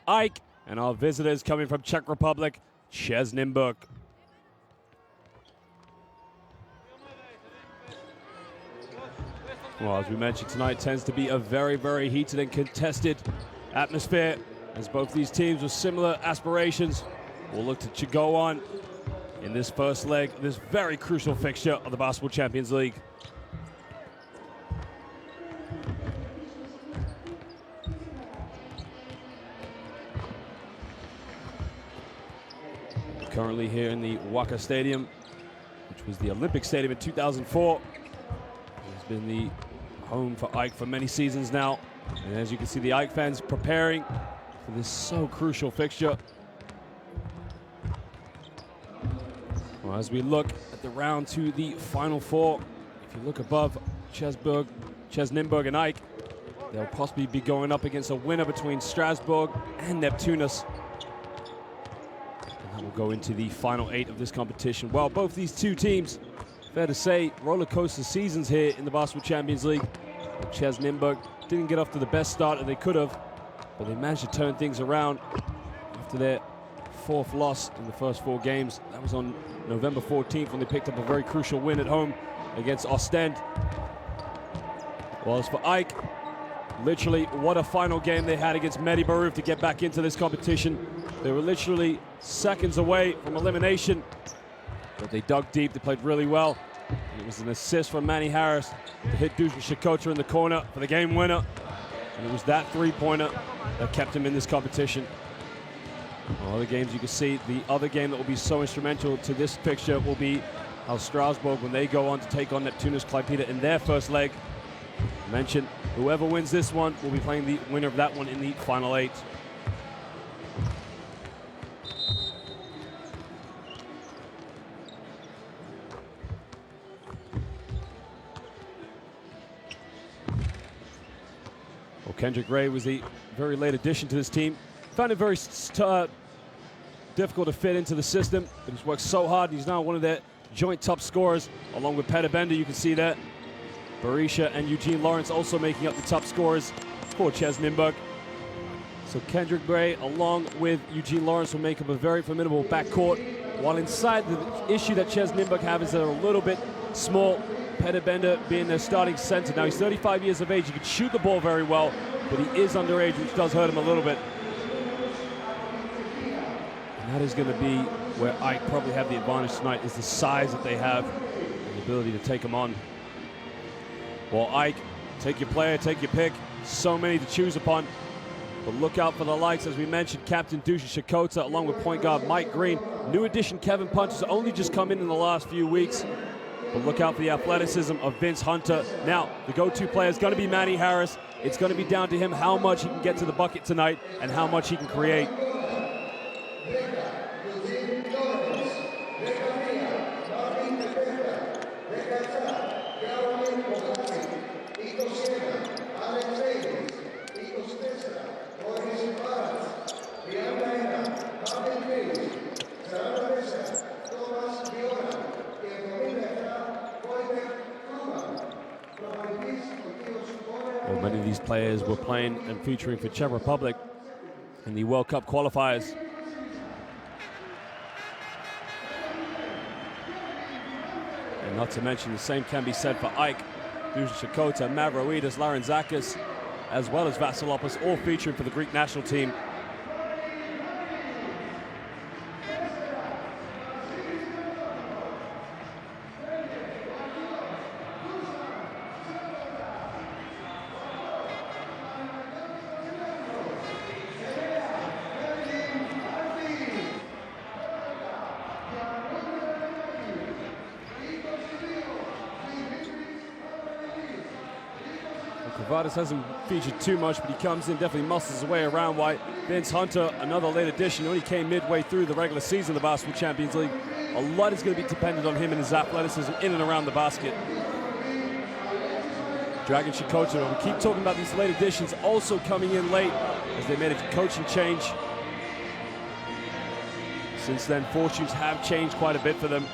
AEK, and our visitors coming from Czech Republic, CEZ Nymburk. Well, as we mentioned, tonight tends to be a very, very heated and contested atmosphere, as both these teams with similar aspirations will look to go on in this first leg, this very crucial fixture of the Basketball Champions League. Currently here in the Waka Stadium, which was the Olympic Stadium in 2004. It's been the home for AEK for many seasons now. And as you can see, the AEK fans preparing for this so crucial fixture. Well, as we look at the round to the final four, if you look above CEZ Nymburk and AEK, they'll possibly be going up against a winner between Strasbourg and Neptunus. And that will go into the final 8 of this competition. Well, both these two teams, fair to say, roller coaster seasons here in the Basketball Champions League. CEZ Nymburk didn't get off to the best start that they could have, but they managed to turn things around after their 4th loss in the first 4 games. That was on November 14th when they picked up a very crucial win at home against Ostend. Well, as for AEK, literally what a final game they had against Mehdi Barouf to get back into this competition. They were literally seconds away from elimination, but they dug deep, they played really well. And it was an assist from Manny Harris to hit Dusan Shakota in the corner for the game winner. And it was that 3-pointer that kept him in this competition. Well, other games you can see, the other game that will be so instrumental to this fixture will be how Strasbourg, when they go on to take on Neptunus Klaipėda in their first leg. I mentioned whoever wins this one will be playing the winner of that one in the final 8. Well, Kendrick Gray was a very late addition to this team. Found it very difficult to fit into the system, but he's worked so hard. He's now one of their joint top scorers, along with Peter Bender. You can see that. Berisha and Eugene Lawrence also making up the top scorers for CEZ Nymburk. So Kendrick Gray, along with Eugene Lawrence, will make up a very formidable backcourt. While inside, the issue that CEZ Nymburk have is they're a little bit small. Peter Bender being their starting center. Now he's 35 years of age. He can shoot the ball very well, but he is underage, which does hurt him a little bit. And that is going to be where AEK probably have the advantage tonight, is the size that they have and the ability to take them on. Well, AEK, take your player, take your pick. So many to choose upon. But look out for the likes, as we mentioned, Captain Dusan Shakota, along with point guard Mike Green. New addition Kevin Punch has only just come in the last few weeks. But look out for the athleticism of Vince Hunter. Now, the go-to player is going to be Manny Harris. It's going to be down to him how much he can get to the bucket tonight and how much he can create. Well, many of these players were playing and featuring for Czech Republic in the World Cup qualifiers. And not to mention, the same can be said for AEK. Dusan Shakota, Mavroidis, Larentzakis, as well as Vasilopoulos, all featuring for the Greek national team. Kavadis hasn't featured too much, but he comes in, definitely muscles his way around. White Vince Hunter, another late addition, only came midway through the regular season of the Basketball Champions League. A lot is going to be dependent on him and his athleticism in and around the basket. Dragan Shakota, we keep talking about these late additions, also coming in late as they made a coaching change. Since then, fortunes have changed quite a bit for them,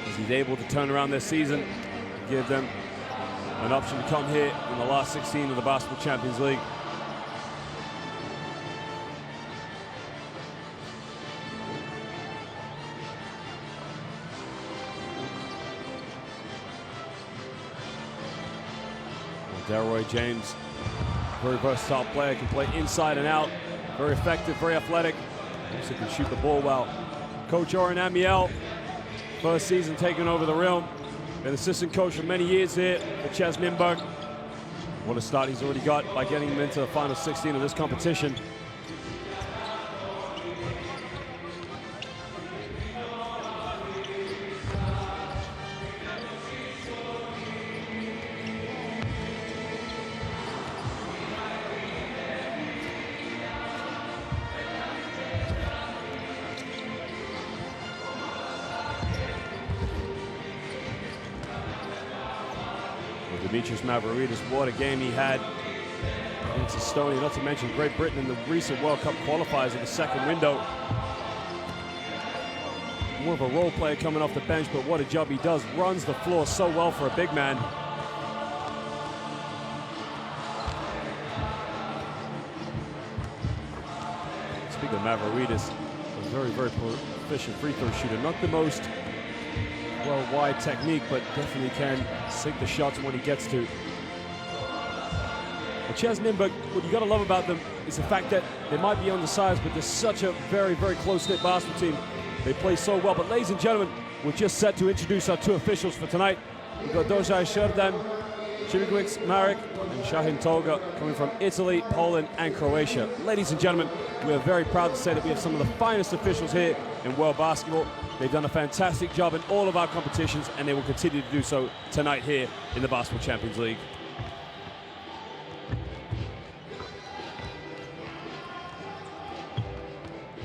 as he's able to turn around their season and give them an option to come here in the last 16 of the Basketball Champions League. Delroy James, very versatile player, can play inside and out, very effective, very athletic, also can shoot the ball well. Coach Oren Amiel, first season taking over the realm, been assistant coach for many years here for CEZ Nymburk. What a start he's already got by getting him into the final 16 of this competition. Demetrius Mavroidis, what a game he had against Estonia, not to mention Great Britain in the recent World Cup qualifiers in the second window. More of a role player coming off the bench, but what a job he does. Runs the floor so well for a big man. Speaking of Mavroidis, a very, very proficient free throw shooter. Not the most wide technique, but definitely can sink the shots when he gets to. But CEZ Nymburk, what you got to love about them is the fact that they might be undersized, but they're such a very, very close-knit basketball team. They play so well. But ladies and gentlemen, we're just set to introduce our two officials for tonight. We've got Dojai Sherdan, Chivigwix Marek, and Shahin Toga coming from Italy, Poland, and Croatia. Ladies and gentlemen, we are very proud to say that we have some of the finest officials here in world basketball. They've done a fantastic job in all of our competitions, and they will continue to do so tonight here in the Basketball Champions League.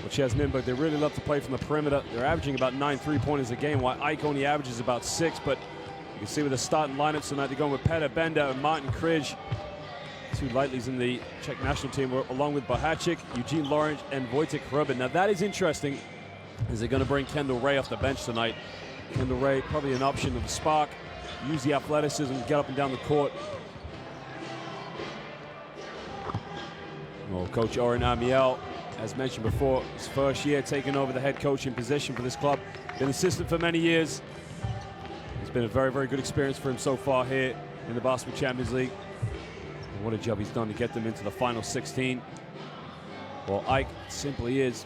Well, CEZ Nymburk, they really love to play from the perimeter. They're averaging about 9 3-pointers a game, while AEK only averages about 6, but you can see with the starting lineups tonight, they're going with Peter Bender and Martin Krij. Two lightlies in the Czech national team, along with Bohacic, Eugene Lawrence, and Wojtek Hrubin. Now that is interesting, is they're going to bring Kendall Ray off the bench tonight. Kendall Ray, probably an option of a spark, use the athleticism, get up and down the court. Well, Coach Oren Amiel, as mentioned before, his first year taking over the head coaching position for this club. Been assistant for many years. It's been a very, very good experience for him so far here in the Basketball Champions League. And what a job he's done to get them into the final 16. Well, Ike simply is,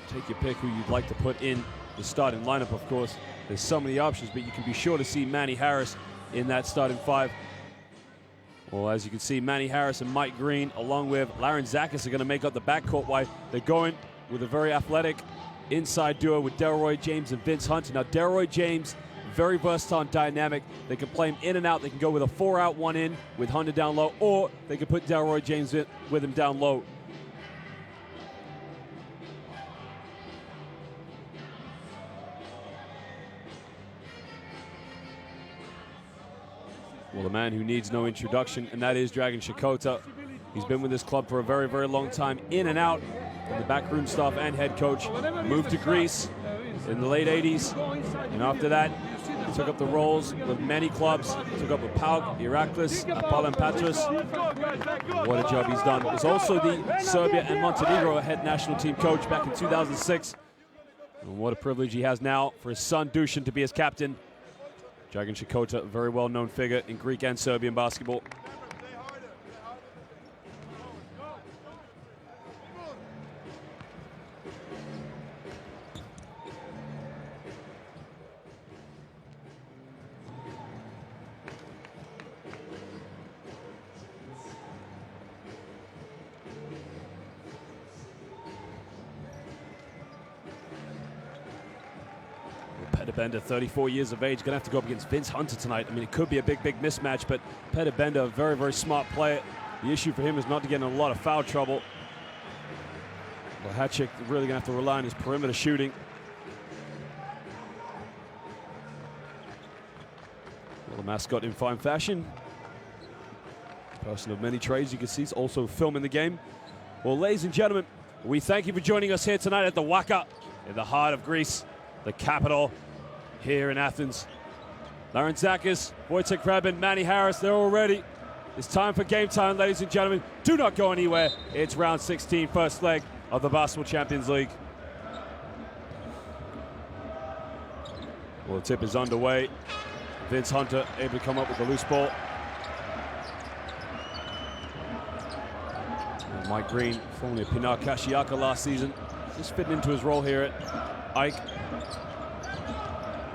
take your pick who you'd like to put in the starting lineup, of course. There's so many options, but you can be sure to see Manny Harris in that starting five. Well, as you can see, Manny Harris and Mike Green, along with Laren Zakis, are going to make up the backcourt. Why they're going with a very athletic inside duo with Delroy James and Vince Hunter. Now, Delroy James, very versatile and dynamic. They can play him in and out. They can go with a 4-out, 1-in with Hunter down low, or they can put Delroy James in with him down low. Well, the man who needs no introduction, and that is Dragan Shikota. He's been with this club for a very, very long time, in and out of the backroom staff and head coach. Moved to Greece in the late 80s, and after that, he took up the roles with many clubs. Took up with PAOK, Iraklis, Apollon-Patras. What a job he's done. He's also the Serbia and Montenegro head national team coach back in 2006. And what a privilege he has now for his son Dusan to be his captain. Dragan Shikota, a very well-known figure in Greek and Serbian basketball. Bender, 34 years of age, gonna have to go up against Vince Hunter tonight. I mean, it could be a big, big mismatch, but Peter Bender, a very, very smart player. The issue for him is not to get in a lot of foul trouble. Bohacic really gonna have to rely on his perimeter shooting. Well, the mascot in fine fashion. Person of many trades, you can see, is also filming the game. Well, ladies and gentlemen, we thank you for joining us here tonight at the Waka, in the heart of Greece, the capital here in Athens. Laren Zakis, Wojtek Hrubin, Manny Harris, they're all ready. It's time for game time, ladies and gentlemen. Do not go anywhere. It's round 16, first leg of the Basketball Champions League. Well, the tip is underway. Vince Hunter able to come up with the loose ball. Mike Green, formerly of Pinar Kashiaka last season, just fitting into his role here at AEK.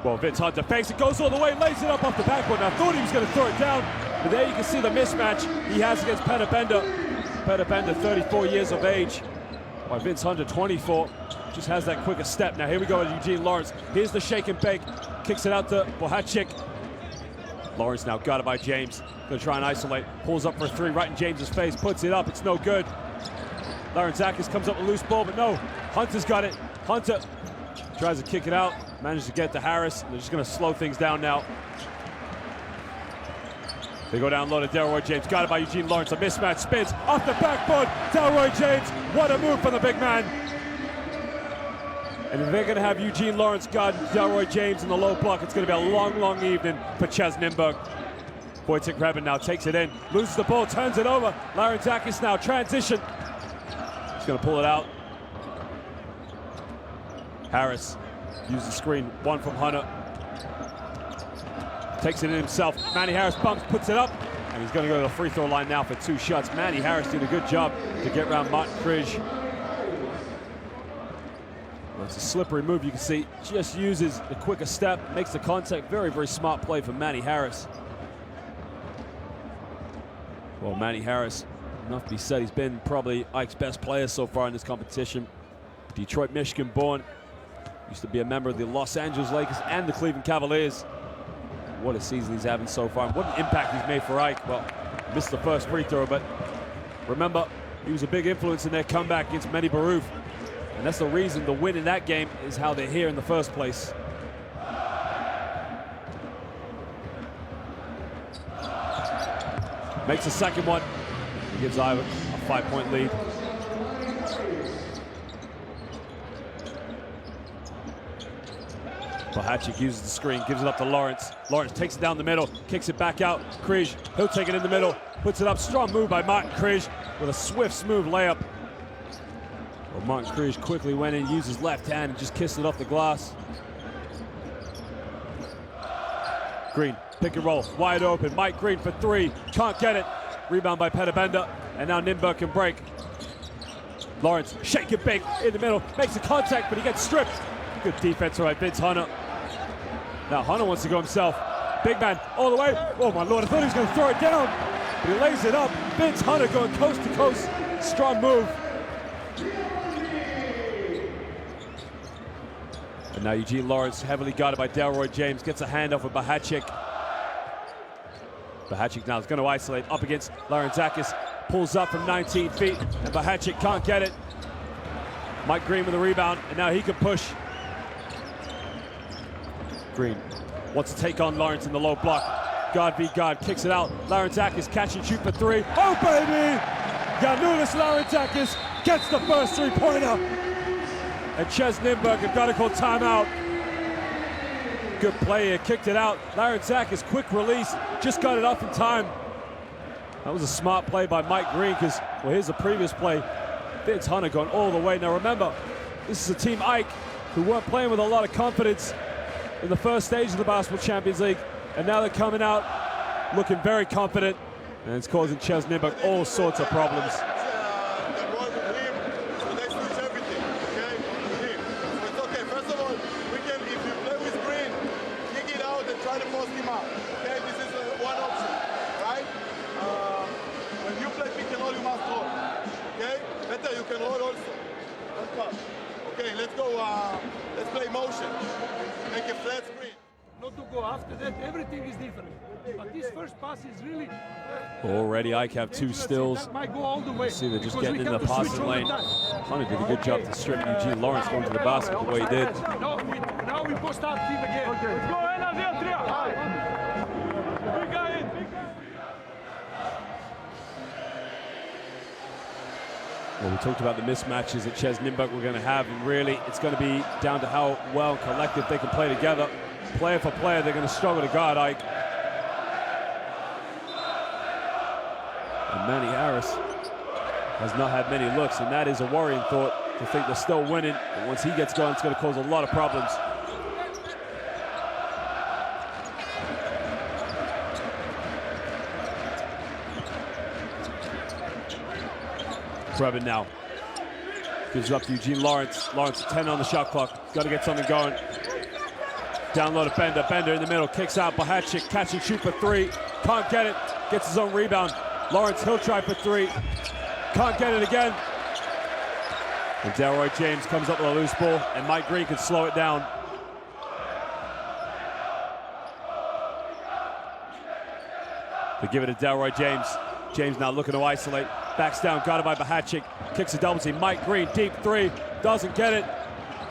Well, Vince Hunter fakes it, goes all the way, lays it up off the backboard. Now, I thought he was going to throw it down, but there you can see the mismatch he has against Peter Bender. Peter Bender, 34 years of age, while Vince Hunter, 24, just has that quicker step. Now, here we go with Eugene Lawrence. Here's the shake and bake, kicks it out to Bohacik. Lawrence now guarded by James. Gonna try and isolate. Pulls up for a three right in James's face. Puts it up. It's no good. Larenzakis comes up with a loose ball, but no. Hunter's got it. Hunter tries to kick it out. Manages to get to Harris. They're just gonna slow things down now. They go down low to Delroy James. Got it by Eugene Lawrence. A mismatch. Spins off the backboard. Delroy James. What a move from the big man. And if they're going to have Eugene Lawrence guard Delroy James in the low block, it's going to be a long, long evening for CEZ Nymburk. Wojtek Rebin now takes it in, loses the ball, turns it over. Larenzakis now, transition. He's going to pull it out. Harris uses the screen, one from Hunter. Takes it in himself. Manny Harris bumps, puts it up, and he's going to go to the free throw line now for 2 shots. Manny Harris did a good job to get around Martin Krij. It's a slippery move, you can see. Just uses the quicker step, makes the contact. Very, very smart play from Manny Harris. Well, Manny Harris, enough to be said, he's been probably AEK's best player so far in this competition. Detroit, Michigan born. Used to be a member of the Los Angeles Lakers and the Cleveland Cavaliers. What a season he's having so far. What an impact he's made for AEK. Well, missed the first free throw, but remember, he was a big influence in their comeback against Mehdi Barouf. And that's the reason the win in that game is how they're here in the first place. Makes the second one. Gives Iowa a 5-point lead. Bohacik uses the screen, gives it up to Lawrence. Lawrence takes it down the middle, kicks it back out. Krij, he'll take it in the middle, puts it up. Strong move by Martin Krij with a swift, smooth layup. Well, Martin Krij quickly went in, used his left hand, and just kissed it off the glass. Green, pick and roll, wide open. Mike Green for 3, can't get it. Rebound by Peter Bender, and now Nymburk can break. Lawrence, shake and bake in the middle, makes a contact, but he gets stripped. Good defense by Vince Hunter. Now Hunter wants to go himself. Big man, all the way. Oh my Lord, I thought he was going to throw it down, but he lays it up. Vince Hunter going coast to coast, strong move. And now Eugene Lawrence, heavily guarded by Delroy James, gets a handoff with Bohacik. Bohacik now is going to isolate up against Larenzakis. Pulls up from 19 feet, and Bohacik can't get it. Mike Green with the rebound, and now he can push. Green wants to take on Lawrence in the low block. Guard v guard, kicks it out. Larenzakis catch and shoot for 3. Oh, baby! Giannis Larenzakis gets the first 3-pointer. And CEZ Nymburk have got to call timeout. Good play here, kicked it out. Larenzakis, quick release, just got it off in time. That was a smart play by Mike Green, because, well, here's the previous play. Vince Hunter going all the way. Now remember, this is a team AEK who weren't playing with a lot of confidence in the first stage of the Basketball Champions League, and now they're coming out looking very confident, and it's causing CEZ Nymburk all sorts of problems. You can roll also. Okay, let's go. Let's play motion. Make a flat screen. Not to go after that, everything is different. But this first pass is really. Already AEK have 2 stills. That might go all the way. See, they're just getting in the passing lane. Hunter did a good job to strip Eugene Lawrence going to the basket the way he did. Now we post our team again. Okay. Let's go, big guy in, big guy. Well, we talked about the mismatches that CEZ Nymburk were going to have, and really it's going to be down to how well collective they can play together. Player for player, they're going to struggle to guard AEK. And Manny Harris has not had many looks, and that is a worrying thought, to think they're still winning. But once he gets going, it's going to cause a lot of problems. Previn now. Gives it up to Eugene Lawrence. Lawrence 10 on the shot clock. Got to get something going. Down low to Bender. Bender in the middle. Kicks out. Bahachik catch and shoot for three. Can't get it. Gets his own rebound. Lawrence, he'll try for three. Can't get it again. And Delroy James comes up with a loose ball, and Mike Green can slow it down. They give it to Delroy James. James now looking to isolate. Backs down, guarded by Bahachik. Kicks a double team. Mike Green, deep three. Doesn't get it.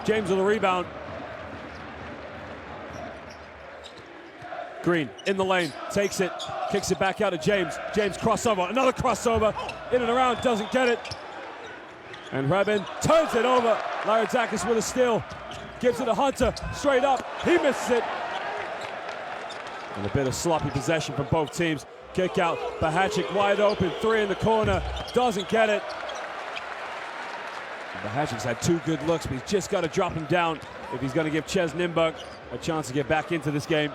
James with a rebound. Green in the lane, takes it, kicks it back out to James. James crossover, another crossover. In and around, doesn't get it. And Rebin turns it over. Larantzakis with a steal. Gives it to Hunter, straight up. He misses it. And a bit of sloppy possession from both teams. Kick out, Bahachik wide open, three in the corner. Doesn't get it. Bahachik's had two good looks, but he's just got to drop him down if he's going to give CEZ Nymburk a chance to get back into this game.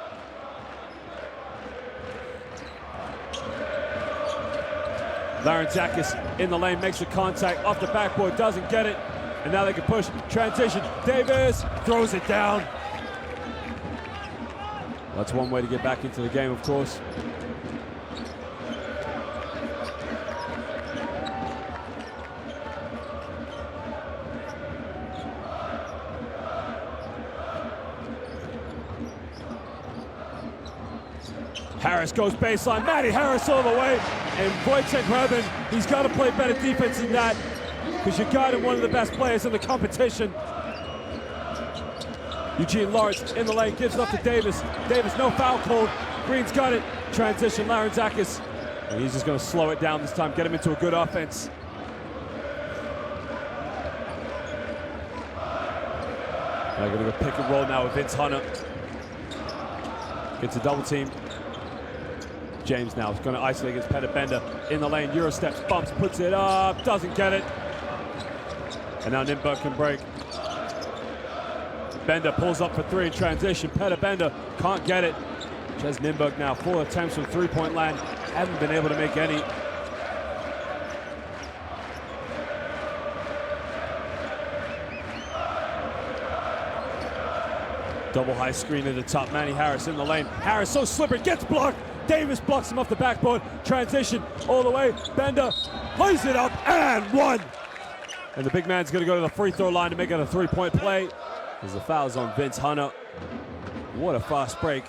Larantzakis in the lane, makes the contact, off the backboard, doesn't get it. And now they can push, transition, Davis throws it down. That's one way to get back into the game, of course. Harris goes baseline, Matty Harris all the way, and Wojciech Rebin, he's got to play better defense than that, because you got him one of the best players in the competition. Eugene Lawrence in the lane, gives it up to Davis. Davis, no foul called. Green's got it. Transition, Larantzakis. And he's just going to slow it down this time, get him into a good offense. They're going to go pick and roll now with Vince Hunter. Gets a double team. James now is going to isolate against Peter Bender in the lane. Euro steps, bumps, puts it up, doesn't get it. And now Nymburk can break. Bender pulls up for three in transition. Peter Bender can't get it. CEZ Nymburk now 4 attempts from three-point land. Haven't been able to make any. Double high screen at the top. Manny Harris in the lane. Harris so slippery, gets blocked. Davis blocks him off the backboard. Transition all the way. Bender plays it up and one. And the big man's going to go to the free throw line to make it a three-point play. As the foul's on Vince Hunter. What a fast break.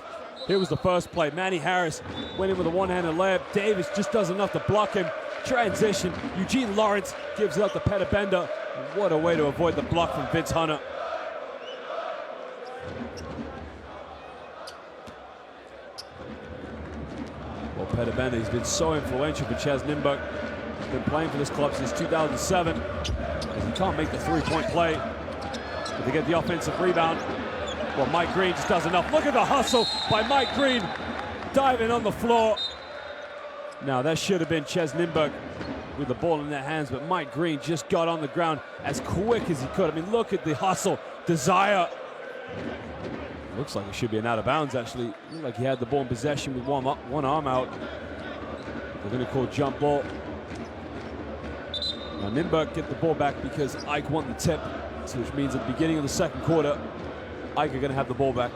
Here was the first play. Manny Harris went in with a one-handed layup. Davis just does enough to block him. Transition. Eugene Lawrence gives it up to Peter Bender. What a way to avoid the block from Vince Hunter. Well, Peter Bender, he's been so influential for CEZ Nymburk. He's been playing for this club since 2007. As he can't make the three-point play. But they get the offensive rebound. Well, Mike Green just does enough. Look at the hustle by Mike Green, diving on the floor. Now, that should have been CEZ Nymburk with the ball in their hands, but Mike Green just got on the ground as quick as he could. I mean, look at the hustle, desire. Looks like it should be an out of bounds, actually. Looked like he had the ball in possession with one arm out. They're going to call jump ball. Now, Nymburk get the ball back because Ike won the tip, which means at the beginning of the second quarter, Ike are going to have the ball back.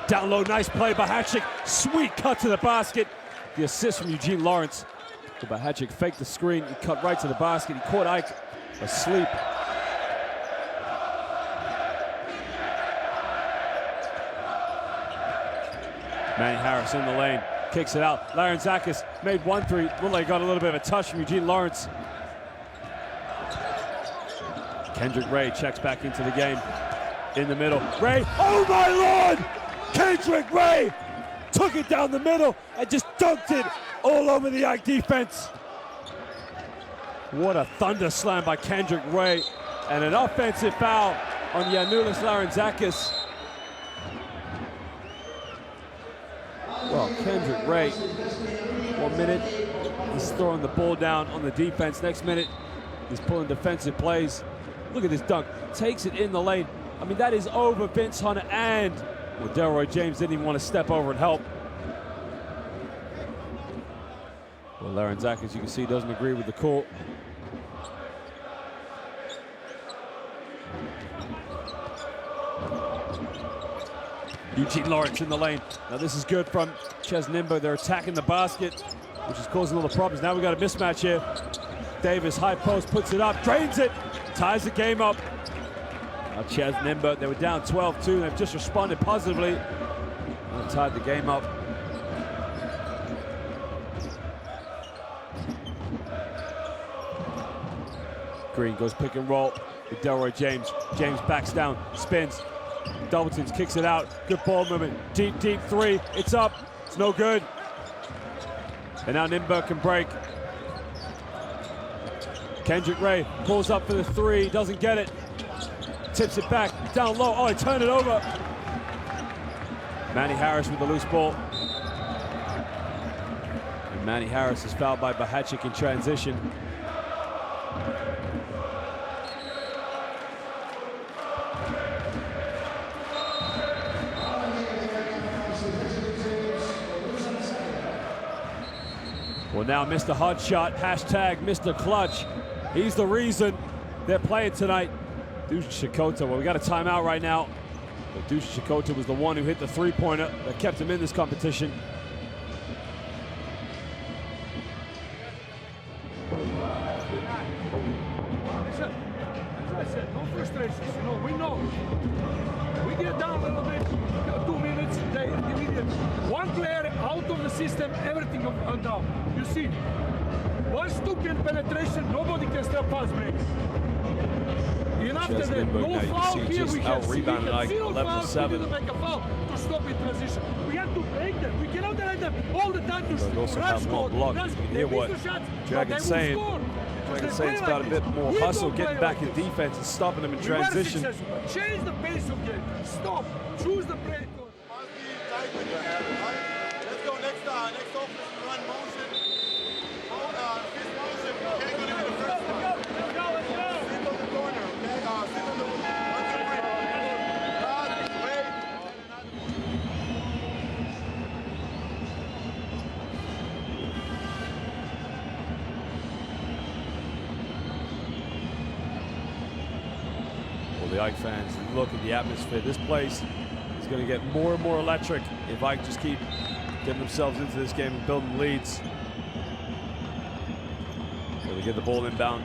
Down low, nice play by Bahachik. Sweet cut to the basket. The assist from Eugene Lawrence. Bahachik faked the screen. He cut right to the basket. He caught Ike asleep. Manny Harris in the lane. Kicks it out. Larantzakis made 1-3. Looked like he got a little bit of a touch from Eugene Lawrence. Kendrick Ray checks back into the game. In the middle. Ray, oh my Lord! Kendrick Ray took it down the middle and just dunked it all over the Ike defense. What a thunder slam by Kendrick Ray. And an offensive foul on Giannulis Larantzakis. Well, Kendrick Ray, 1 minute, he's throwing the ball down on the defense. Next minute, he's pulling defensive plays. Look at this dunk. Takes it in the lane, I mean, that is over Vince Hunter, and well, Delroy James didn't even want to step over and help. Well, Larenzak, as you can see, doesn't agree with the call. Eugene Lawrence in the lane. Now this is good from CEZ Nymburk. They're attacking the basket, which is causing all the problems. Now we got a mismatch here. Davis, high post, puts it up, drains it, ties the game up. Now CEZ Nymburk, they were down 12-2. They've just responded positively and tied the game up. Green goes pick and roll with Delroy James. James backs down, spins. Doubletons kicks it out. Good ball movement. Deep, deep three. It's up. It's no good. And now Nymburk can break. Kendrick Ray pulls up for the three. Doesn't get it. Tips it back. Down low. Oh, he turned it over. Manny Harris with the loose ball. And Manny Harris is fouled by Bahachik in transition. Well, now Mr. Hot Shot, hashtag Mr. Clutch. He's the reason they're playing tonight. Dusan Shakota, well, we got a timeout right now. But Dusan Shakota was the one who hit the three-pointer that kept him in this competition. Listen, as I said, no frustrations. You know, we know. We get down a little bit, 2 minutes, they immediate. One player out of the system, everything on down. You see, one stupid penetration, nobody can stop fast break. And after that, no foul here, we have rebounded like 11-7. We didn't make a foul to stop in transition. We have to break them. We cannot let them all the time to But also have one block. You can hear what Dragon's saying. Dragon's saying it's got a bit more hustle, getting back in defense and stopping them in transition. Change the pace of game. Stop. Choose the break. Let's go next offense, run motion. Fist motion. Okay, go to the first one. Let's go. Sit on the corner, okay? Sit on the 1, 2, 3. Wait. Well, the Ike fans, look at the atmosphere. This place is going to get more and more electric if Ike just keep getting themselves into this game and building leads. So they get the ball inbound.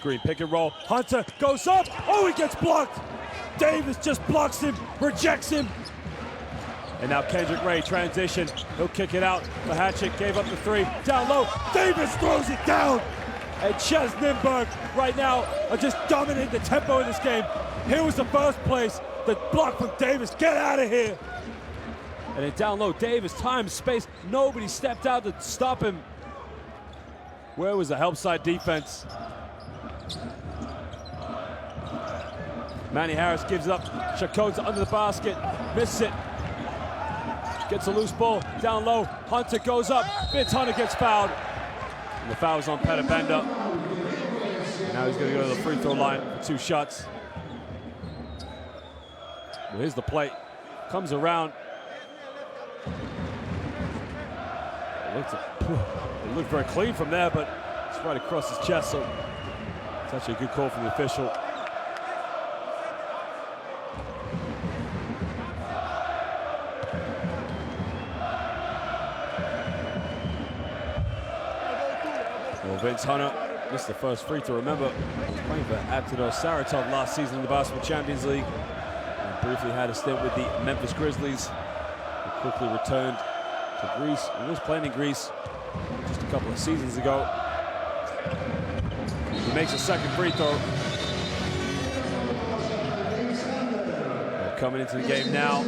Green pick and roll. Hunter goes up. Oh, he gets blocked. Davis just blocks him, rejects him. And now Kendrick Ray transition. He'll kick it out. Bahachik gave up the three. Down low. Davis throws it down. And CEZ Nymburk right now are just dominating the tempo in this game. Here was the first place. The block from Davis. Get out of here. And then down low, Davis, time, space. Nobody stepped out to stop him. Where was the help side defense? Manny Harris gives up. Shakota under the basket. Misses it. Gets a loose ball. Down low. Hunter goes up. Vince Hunter gets fouled. And the foul's on Petibenda. Now he's going to go to the free throw line for 2 shots. Well, here's the play. Comes around. It looked very clean from there, but it's right across his chest, so it's actually a good call from the official. Well, Vince Hunter missed the first free throw. Remember, he was playing for Aptidor Saratov last season in the Basketball Champions League. And briefly had a stint with the Memphis Grizzlies. He quickly returned to Greece. He was playing in Greece just a couple of seasons ago. He makes a second free throw. And coming into the game now,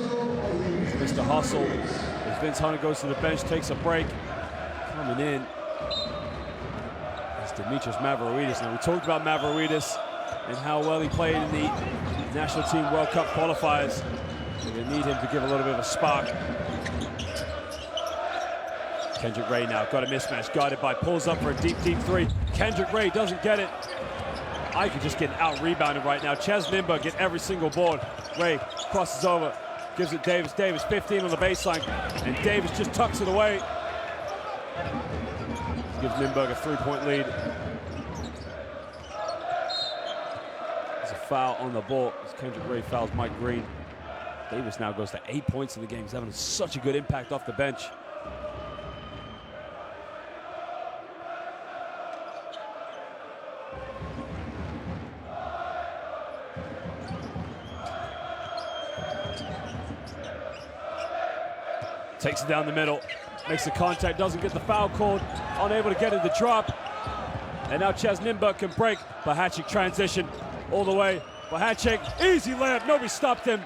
Mr. Hustle. As Vince Hunter goes to the bench, takes a break. Coming in is Demetrius Mavroidis. Now, we talked about Mavroidis and how well he played in the National Team World Cup qualifiers. They need him to give a little bit of a spark. Kendrick Ray now got a mismatch, guarded by, pulls up for a deep, deep three. Kendrick Ray doesn't get it. Ike just getting out-rebounded right now. CEZ Nymburk get every single board. Ray crosses over, gives it Davis. Davis 15 on the baseline, and Davis just tucks it away. Gives Nymburk a 3-point lead. There's a foul on the ball as Kendrick Ray fouls Mike Green. Davis now goes to 8 points in the game. He's having such a good impact off the bench. Takes it down the middle, makes the contact, doesn't get the foul called, unable to get it to drop. And now CEZ Nymburk can break. Bahachik transition all the way. Bahachik, easy layup, nobody stopped him.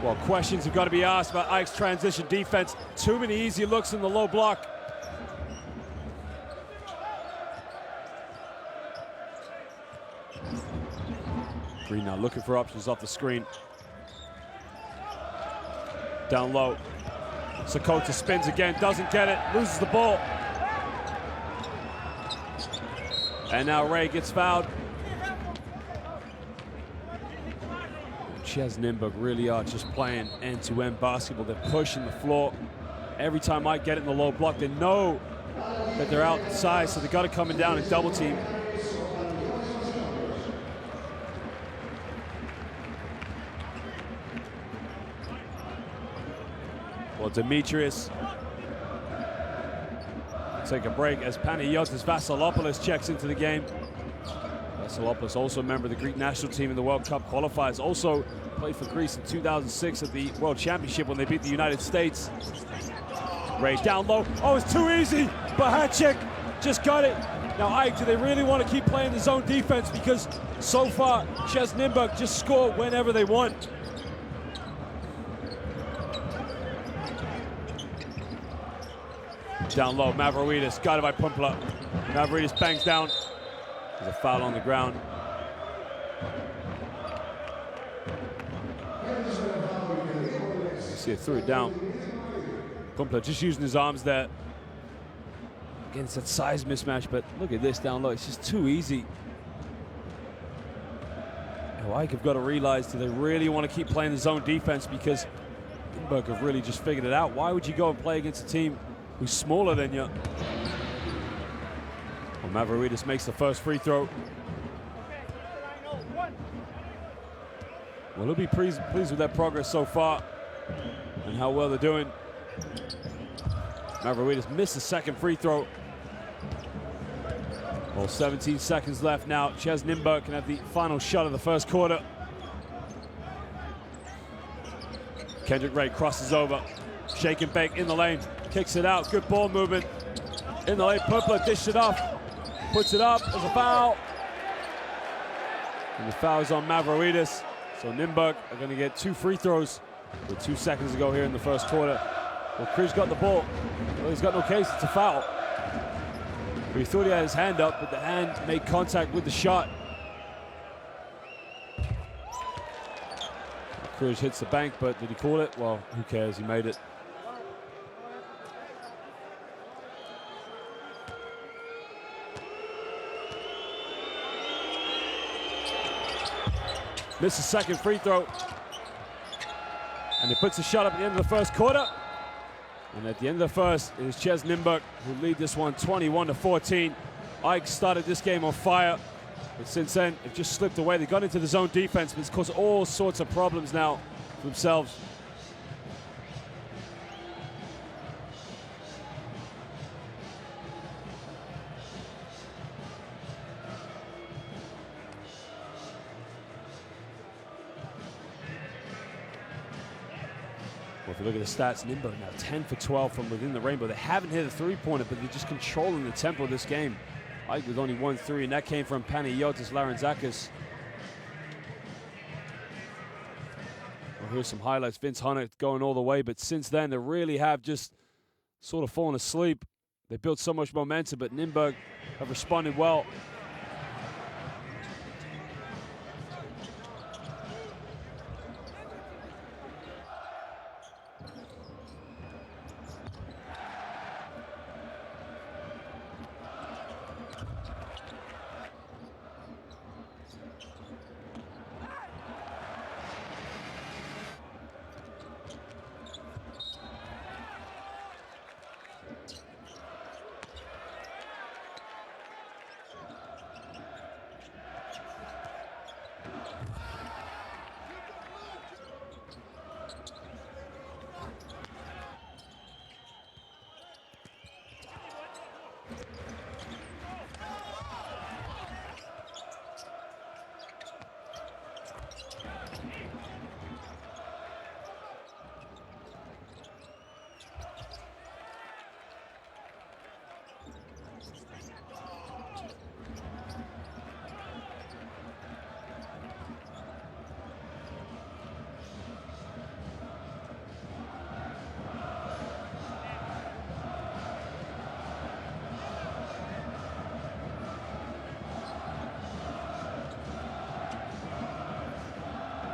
Well, questions have got to be asked about Ike's transition defense. Too many easy looks in the low block. Green now looking for options off the screen. Down low. Sakota spins again, doesn't get it, loses the ball. And now Ray gets fouled. CEZ Nymburk really are just playing end-to-end basketball. They're pushing the floor. Every time I get it in the low block, they know that they're outside, so they got to come down and double team. Well, Demetrius take a break as Panagiotis Vassilopoulos checks into the game. Vassilopoulos, also a member of the Greek national team in the World Cup qualifiers, also played for Greece in 2006 at the World Championship when they beat the United States. Ray down low. Oh, it's too easy. Bahachik just got it. Now, Ike, do they really want to keep playing the zone defense? Because so far, CEZ Nymburk just score whenever they want. Down low, Mavroidis, guided by Pumpla. Mavroidis bangs down. There's a foul on the ground. See it, threw it down. Pumpla just using his arms there. Again, it's that size mismatch, but look at this down low. It's just too easy. Now, Ike have got to realize, do they really want to keep playing the zone defense? Because Nymburk have really just figured it out. Why would you go and play against a team who's smaller than you? Well, Mavroidis makes the first free throw. Well, he'll be pleased with their progress so far and how well they're doing. Mavroidis missed the second free throw. Well, 17 seconds left now. CEZ Nymburk can have the final shot of the first quarter. Kendrick Ray crosses over. Shake and bake in the lane. Kicks it out. Good ball movement. In the lane, Pumpla dished it off. Puts it up. There's a foul. And the foul is on Mavroidis. So Nymburk are going to get 2 free throws with 2 seconds to go here in the first quarter. Well, Krish got the ball. Well, he's got no case. It's a foul. He thought he had his hand up, but the hand made contact with the shot. Krish hits the bank, but did he call it? Well, who cares? He made it. Missed the second free throw. And he puts a shot up at the end of the first quarter. And at the end of the first, it is CEZ Nymburk who lead this one 21-14. Ike started this game on fire, but since then, they've just slipped away. They got into the zone defense, but it's caused all sorts of problems now for themselves. Well, if you look at the stats, Nymburk now 10 for 12 from within the rainbow. They haven't hit a three-pointer, but they're just controlling the tempo of this game. Ike with only 1 3, and that came from Panagiotis Larentzakis. Well, here's some highlights. Vince Hunter going all the way, but since then, they really have just sort of fallen asleep. They built so much momentum, but Nymburk have responded well.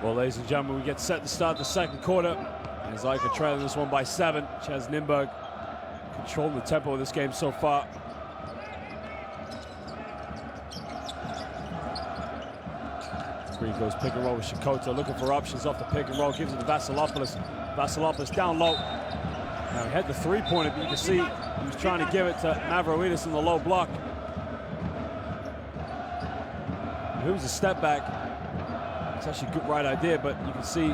Well, ladies and gentlemen, we get set to start the second quarter. As AEK are trailing this one by 7. CEZ Nymburk controlling the tempo of this game so far. Green goes pick and roll with Shikoto, looking for options off the pick and roll, gives it to Vasilopoulos. Vasilopoulos down low. Now he had the three-pointer, but you can see he was trying to give it to Mavroidis in the low block. It was a step back. It's actually a good right idea, but you can see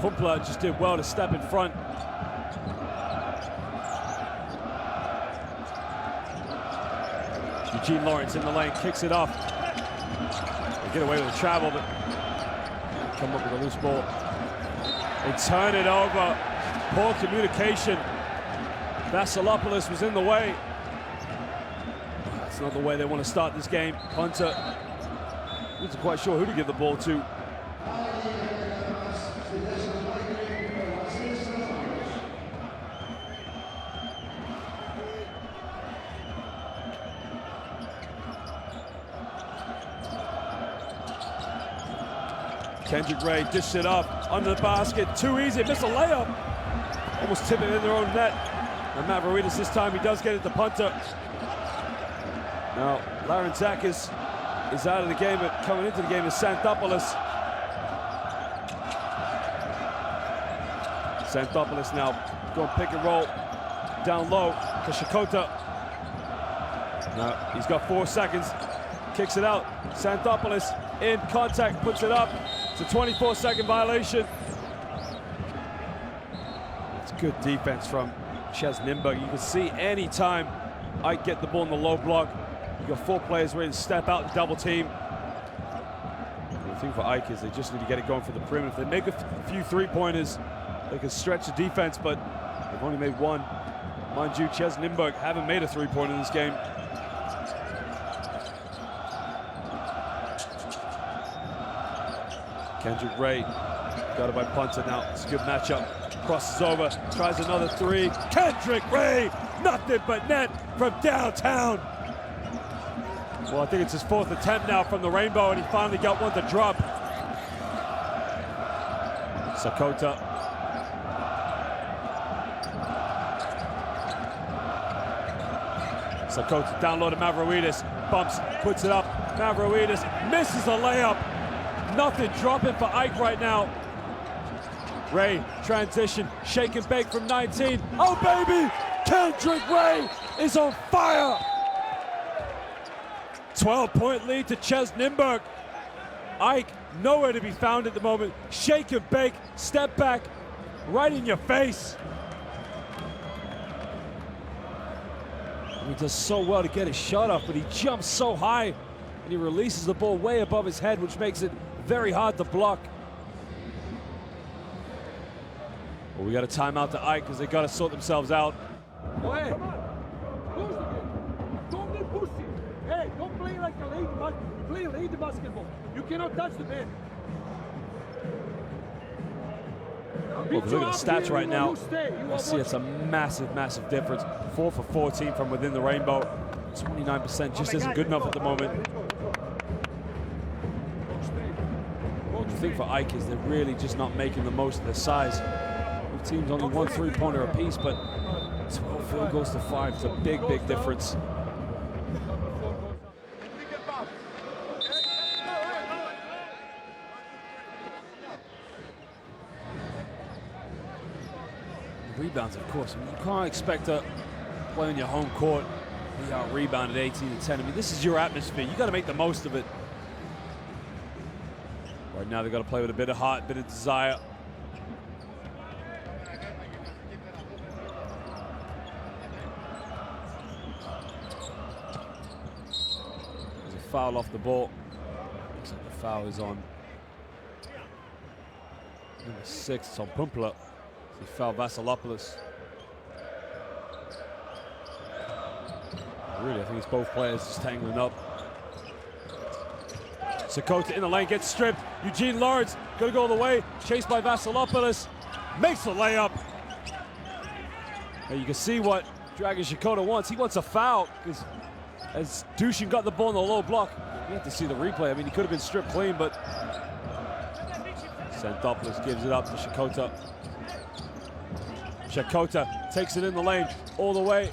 Humpler just did well to step in front. Eugene Lawrence in the lane, kicks it off. They get away with the travel, but come up with a loose ball. They turn it over. Poor communication. Vasilopoulos was in the way. That's not the way they want to start this game. Punter wasn't quite sure who to give the ball to. Kendrick Ray dished it up under the basket, too easy, missed a layup. Almost tip it in their own net. And Mavroidis this time, he does get it to Punter. Now, Larentzakis is out of the game, but coming into the game is Xanthopoulos. Xanthopoulos now going pick and roll down low to Shikoto. Now, he's got 4 seconds, kicks it out. Xanthopoulos in contact, puts it up. It's a 24-second violation. It's good defense from CEZ Nymburk. You can see anytime I get the ball in the low block, you've got 4 players ready to step out and double team. The thing for AEK is they just need to get it going for the perimeter. If they make a few three-pointers, they can stretch the defense, but they've only made 1. Mind you, CEZ Nymburk haven't made a three-pointer in this game. Kendrick Ray, got it by Punter now. It's a good matchup. Crosses over, tries another 3. Kendrick Ray, nothing but net from downtown. Well, I think it's his 4th attempt now from the rainbow, and he finally got one to drop. Sakota. Sakota down low to Mavroidis. Bumps, puts it up. Mavroidis misses a layup. Nothing dropping for AEK right now. Ray, transition, shake and bake from 19. Oh, baby! Kendrick Ray is on fire! 12-point lead to CEZ Nymburk. AEK nowhere to be found at the moment. Shake and bake, step back, right in your face. He does so well to get his shot off, but he jumps so high and he releases the ball way above his head, which makes it very hard to block. Well, we got a timeout to AEK because they got to sort themselves out. Hey, close the game. Don't be pussy. Hey, don't play like a lady basketball. You play lady basketball. You cannot touch the man. Well, look at the stats right now. I see it's a massive, massive difference. 4 for 14 from within the rainbow. 29% just isn't good enough at the moment. The thing for AEK is they're really just not making the most of their size. Both teams only 1 three-pointer apiece, but 12 field goals to 5. It's a big, big difference. Rebounds, of course. I mean, you can't expect to play on your home court, be out rebounded 18-10. I mean, this is your atmosphere. You got to make the most of it. Right now, they've got to play with a bit of heart, a bit of desire. There's a foul off the ball. Looks like the foul is on number 6. It's on Pumpla. He fouled Vasilopoulos. Really, I think it's both players just tangling up. Sakota in the lane, gets stripped. Eugene Lawrence gonna go all the way, chased by Vasilopoulos, makes the layup. And you can see what Dragan Shikoto wants. He wants a foul, because as Dushin got the ball in the low block, you have to see the replay. I mean, he could have been stripped clean, but Xanthopoulos gives it up to Shakota. Shakota takes it in the lane all the way.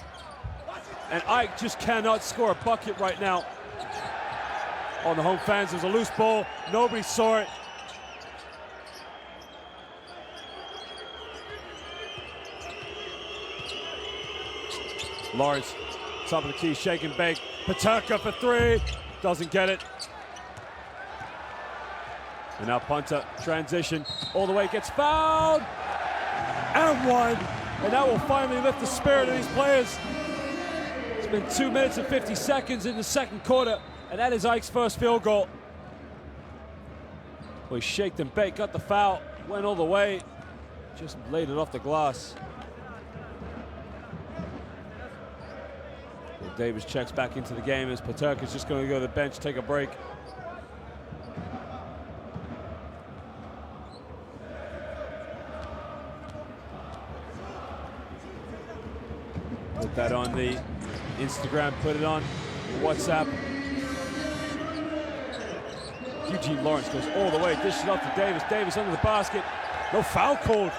And Ike just cannot score a bucket right now. On the home fans, there's a loose ball. Nobody saw it. Lawrence, top of the key, shake and bake. Peterka for three, doesn't get it. And now Punter, transition, all the way, gets fouled. And one. And that will finally lift the spirit of these players. It's been 2 minutes and 50 seconds in the second quarter, and that is Ike's first field goal. Well, he shaked and baked, got the foul, went all the way, just laid it off the glass. Well, Davis checks back into the game as Peterka's just going to go to the bench, take a break. Put that on the Instagram, put it on WhatsApp. Eugene Lawrence goes all the way, dishes it off to Davis. Davis under the basket. No foul called.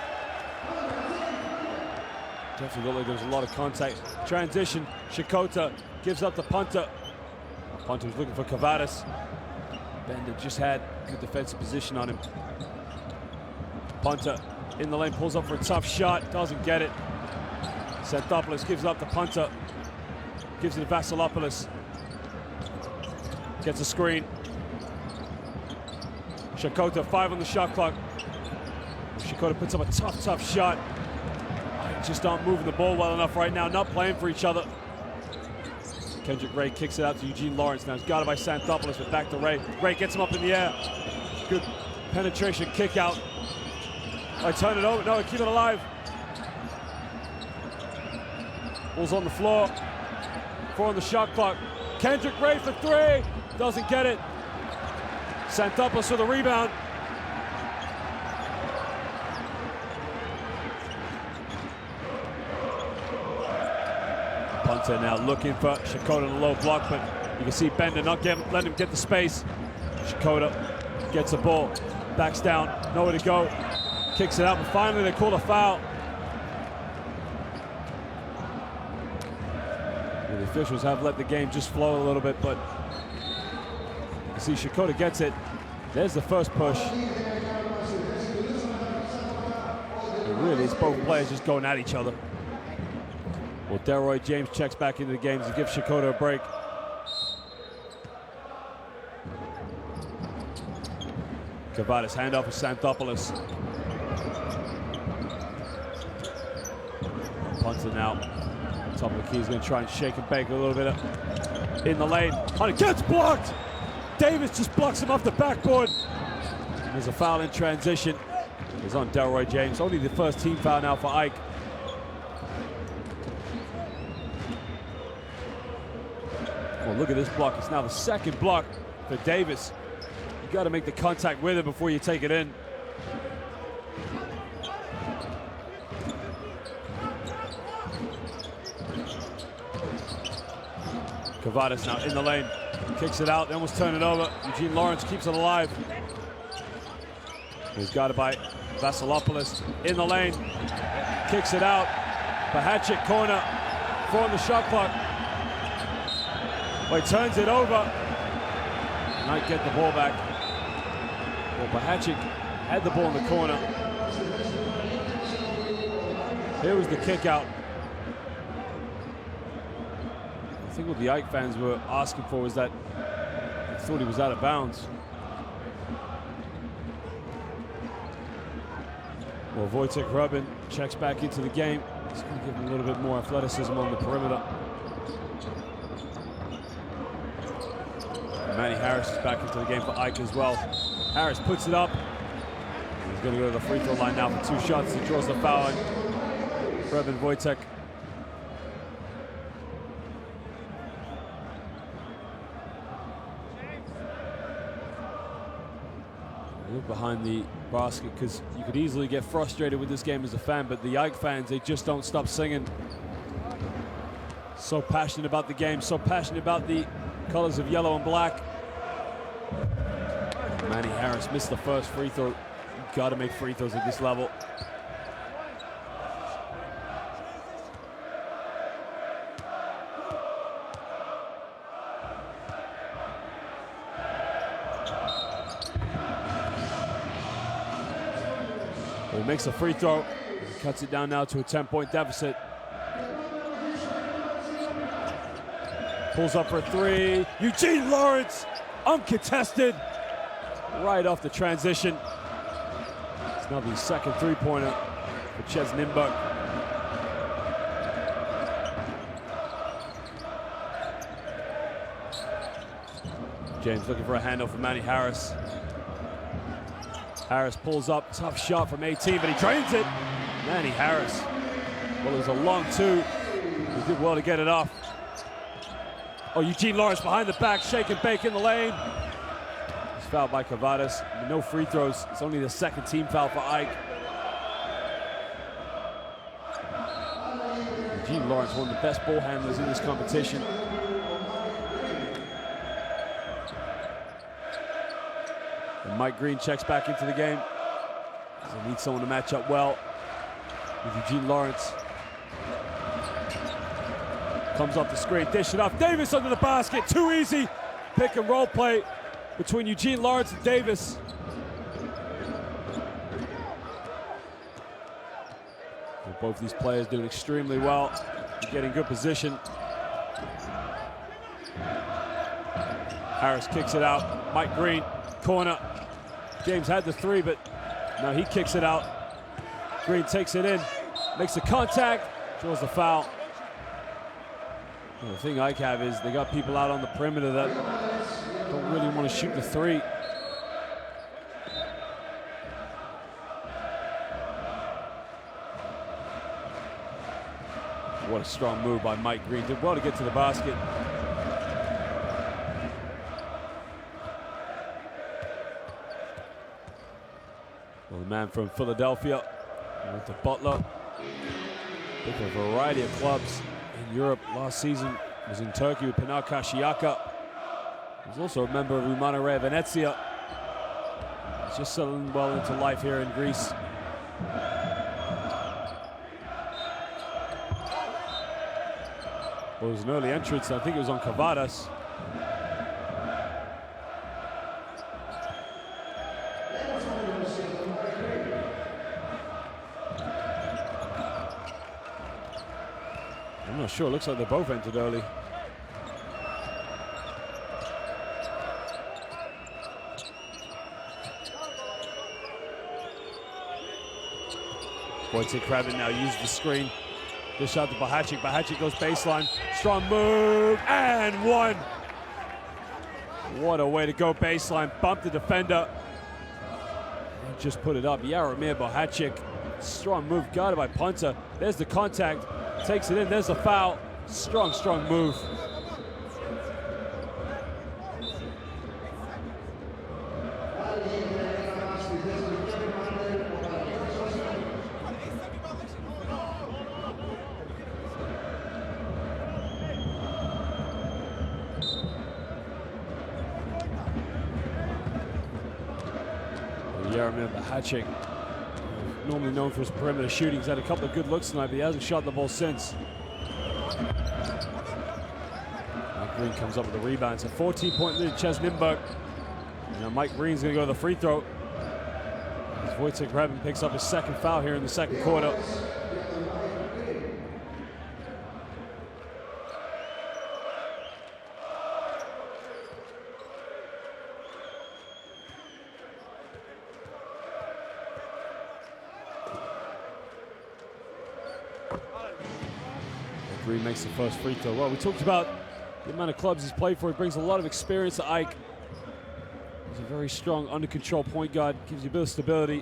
Definitely looked like there was a lot of contact. Transition, Shakota gives up the Punter. Punter was looking for Kavadas. Bender just had good defensive position on him. Punter in the lane, pulls up for a tough shot, doesn't get it. Xanthopoulos gives up the Punter. Gives it to Vasilopoulos. Gets a screen. Shakota, 5 on the shot clock. Shakota puts up a tough shot. Just aren't moving the ball well enough right now, not playing for each other. Kendrick Ray kicks it out to Eugene Lawrence. Now it's guarded by Xanthopoulos, but back to Ray. Ray gets him up in the air. Good penetration kick out. I turn it over, no, keep it alive. Ball's on the floor. 4 on the shot clock. Kendrick Ray for 3. Doesn't get it. Xanthopoulos for the rebound. Punter now looking for Shakota in a low block, but you can see Bender not letting him get the space. Shakota gets the ball, backs down, nowhere to go, kicks it out, but finally they call a foul. The officials have let the game just flow a little bit, but you can see Shakota gets it. There's the first push. And really, it's both players just going at each other. Well, Delroy James checks back into the game to give Shakota a break. Kavadas handoff for Xanthopoulos. Punter now. Top of the key is going to try and shake and bake a little bit in the lane. And it gets blocked! Davis just blocks him off the backboard. There's a foul in transition. It's on Delroy James. Only the first team foul now for Ike. Well, look at this block. It's now the second block for Davis. You got to make the contact with it before you take it in. Kavadas now in the lane, kicks it out, they almost turn it over. Eugene Lawrence keeps it alive. He's guarded by Vasilopoulos in the lane, kicks it out. Pahatchik corner, 4 on the shot clock. Well, he turns it over. Might get the ball back. Well, Pahatchik had the ball in the corner. Here was the kick out. I think what the Ike fans were asking for was that they thought he was out of bounds. Well, Wojtek Rubin checks back into the game. He's going to give him a little bit more athleticism on the perimeter. Manny Harris is back into the game for Ike as well. Harris puts it up. He's going to go to the free throw line now for 2 shots. He draws the foul. Rubin Wojtek. Look behind the basket because you could easily get frustrated with this game as a fan, but the Ike fans, they just don't stop singing. So passionate about the game, so passionate about the colors of yellow and black. Manny Harris missed the first free throw You got to make free throws at this level. He makes a free throw. He cuts it down now to a 10-point deficit. Pulls up for three. Eugene Lawrence, uncontested, right off the transition. It's now the second three-pointer for CEZ Nymburk. James looking for a handoff for Manny Harris. Harris pulls up, tough shot from 18, but he drains it. Manny Harris. Well, it was a long two. He did well to get it off. Oh, Eugene Lawrence behind the back, shake and bake in the lane. He's fouled by Cavadas. No free throws. It's only the second team foul for AEK. Eugene Lawrence, one of the best ball handlers in this competition. And Mike Green checks back into the game. They need someone to match up well with Eugene Lawrence. Comes off the screen, dish it off. Davis under the basket, too easy. Pick and roll play between Eugene Lawrence and Davis. And both these players doing extremely well, getting good position. Harris kicks it out. Mike Green, corner. James had the three, but now he kicks it out. Green takes it in, makes the contact, draws the foul. Well, the thing AEK have is they got people out on the perimeter that don't really want to shoot the three. What a strong move by Mike Green. Did well to get to the basket. Well, the man from Philadelphia went to Butler. With a variety of clubs in Europe last season. Was in Turkey with Pınar Karşıyaka. He's also a member of Umana Rea Venezia. He's just settling well into life here in Greece. Well, it was an early entrance. I think it was on Cavadas. I'm not sure. It looks like they both entered early. Wojciech Krabin now uses the screen. Dish out to Bahacic. Bahacic goes baseline. Strong move and one. What a way to go baseline. Bump the defender. And just put it up. Jaromir Bahacic. Strong move guarded by Punter. There's the contact. Takes it in, there's a foul. Strong, strong move. Jaromir Bahacic, normally known for his perimeter shooting. He's had a couple of good looks tonight, but he hasn't shot the ball since. Green comes up with a rebound. It's a 14-point lead, CEZ Nymburk. Now Mike Green's going to go to the free throw. As Wojciech Krabin picks up his second foul here in the second quarter. Green makes the first free throw. Well, we talked about the amount of clubs he's played for. He brings a lot of experience to AEK. He's a very strong, under control point guard. Gives you a bit of stability.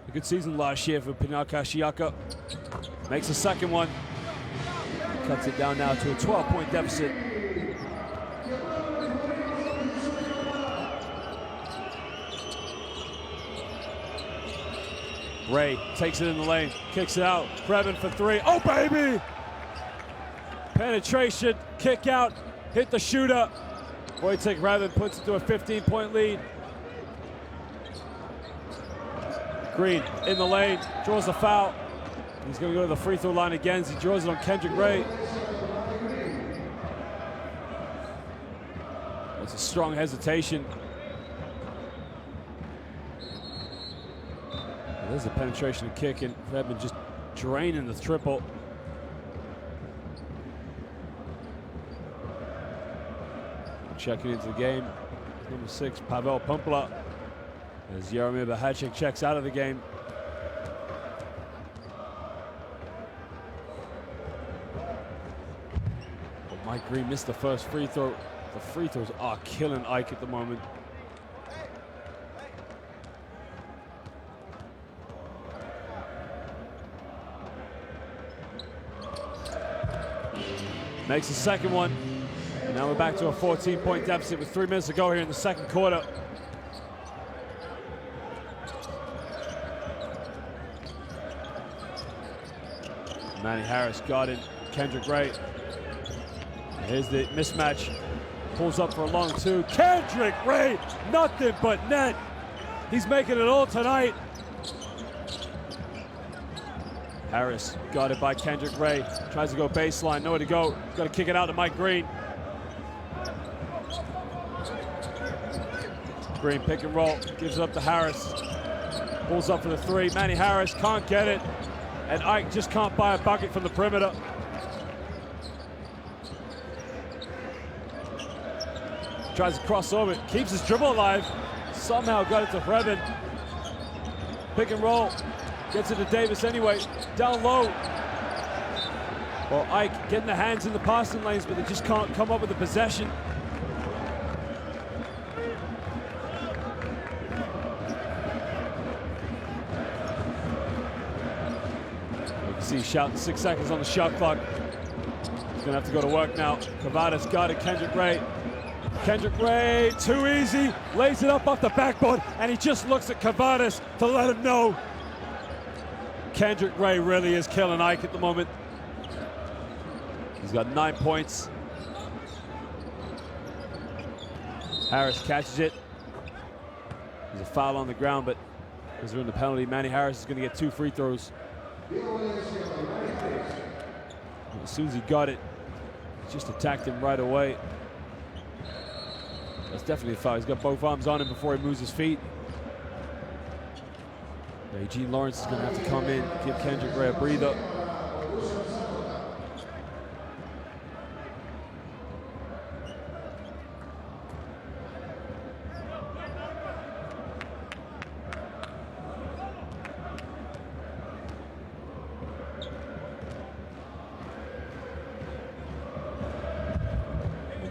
A good season last year for Pınar Karşıyaka. Makes the second one. Cuts it down now to a 12-point deficit. Ray takes it in the lane, kicks it out. Krabin for three. Oh, baby! Penetration, kick out, hit the shooter. Wojciech Krabin puts it to a 15-point lead. Green in the lane, draws the foul. He's going to go to the free throw line again as he draws it on Kendrick Ray. It's a strong hesitation. Well, there's a penetration kick, and Redmond just draining the triple. Checking into the game, number 6, Pavel Pumpla, as Jaromir Bahacek checks out of the game. But Mike Green missed the first free throw. The free throws are killing Ike at the moment. Makes the second one. Now we're back to a 14-point deficit with 3 minutes to go here in the second quarter. Manny Harris guarding Kendrick Ray. Here's the mismatch. Pulls up for a long 2. Kendrick Ray, nothing but net. He's making it all tonight. Harris guarded by Kendrick Ray. Tries to go baseline, nowhere to go. He's got to kick it out to Mike Green. Green pick and roll, gives it up to Harris. Pulls up for the 3. Manny Harris can't get it. And Ike just can't buy a bucket from the perimeter. Tries to cross over, keeps his dribble alive. Somehow got it to Redmond. Pick and roll, gets it to Davis anyway. Down low. Well, Ike getting the hands in the passing lanes, but they just can't come up with the possession. See, shouting 6 seconds on the shot clock. He's gonna have to go to work now. Kavadas guarded Kendrick Ray. Kendrick Ray, too easy. Lays it up off the backboard, and he just looks at Kavadas to let him know. Kendrick Ray really is killing Ike at the moment. He's got 9 points. Harris catches it. There's a foul on the ground, but because they're in the penalty, Manny Harris is gonna get 2 free throws. As soon as he got it, he just attacked him right away. That's definitely a foul. He's got both arms on him before he moves his feet. Eugene Lawrence is going to have to come in, give Kendrick Ray a breather.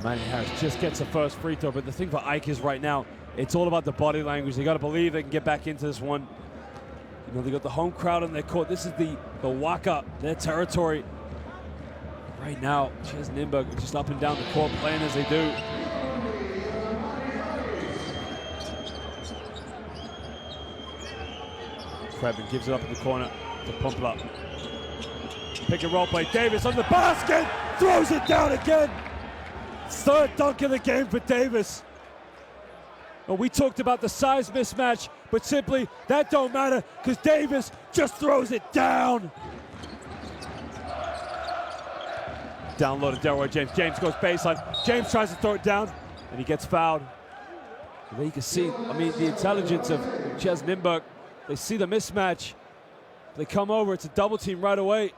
Manny Harris just gets the first free throw, but the thing for Ike is right now, it's all about the body language. They got to believe they can get back into this one. You know, they got the home crowd on their court. This is the Waka, their territory. Right now, CEZ Nymburk just up and down the court playing as they do. Krebin gives it up in the corner to Pumpla. Pick and roll play. Davis on the basket, throws it down again. 3rd dunk of the game for Davis. Well, we talked about the size mismatch, but simply that don't matter because Davis just throws it down. Down low to Delroy James. James goes baseline. James tries to throw it down, and he gets fouled. And there you can see, I mean, the intelligence of CEZ Nymburk. They see the mismatch. They come over. It's a double team right away.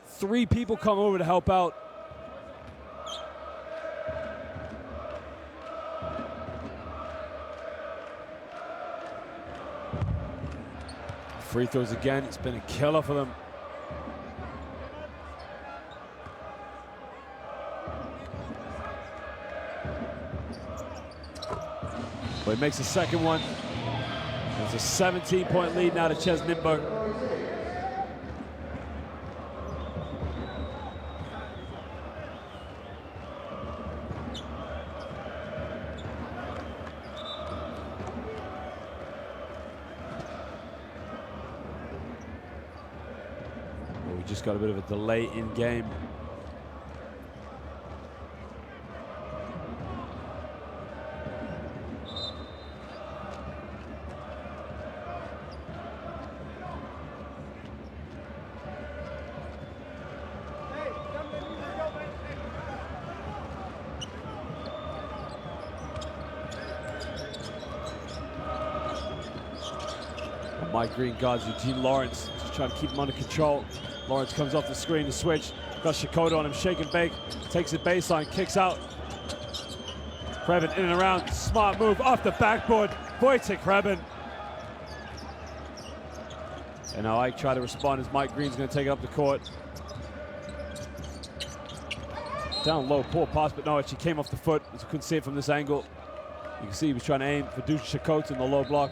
3 people come over to help out. Free throws again. It's been a killer for them. But he makes the second one. It's a 17-point lead now to CEZ Nymburk. We just got a bit of a delay in game. And Mike Green guards Eugene Lawrence, just trying to keep him under control. Lawrence comes off the screen to switch. Got Shikoda on him, shake and bake. Takes it baseline, kicks out. Krebin in and around, smart move off the backboard. Wojciech Krebin. And now Ike tried to respond as Mike Green's going to take it up the court. Down low, poor pass, but no, it actually came off the foot. As you couldn't see it from this angle. You can see he was trying to aim for Dusan Shikoda in the low block.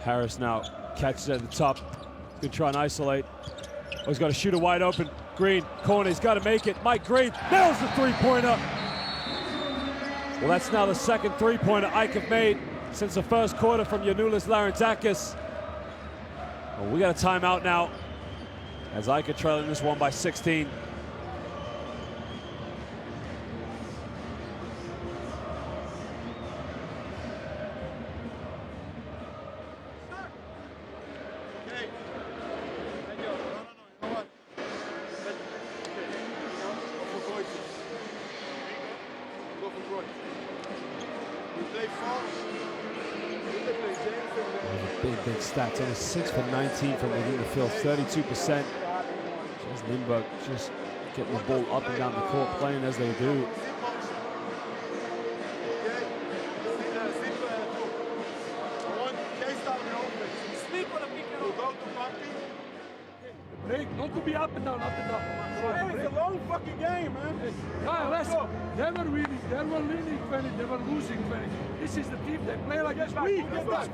Harris now catches at the top. He's going to try and isolate. Oh, he's got a shooter wide open. Green, corner, he's got to make it. Mike Green nails the three-pointer. Well, that's now the second three-pointer Ike have made since the first quarter from Janulis Larentzakis. Well, we got a timeout now as Ike are trailing this one by 16. Big stats. Only 6 for 19 from within the field, 32%. Chaz Nymburk just getting the ball up and down the court, playing as they do. Break, not to be up and down, up and down. Hey, it's a long fucking game, man. Hey, guys, never winning, never winning 20, never losing 20. This is the team that play like this. We get back.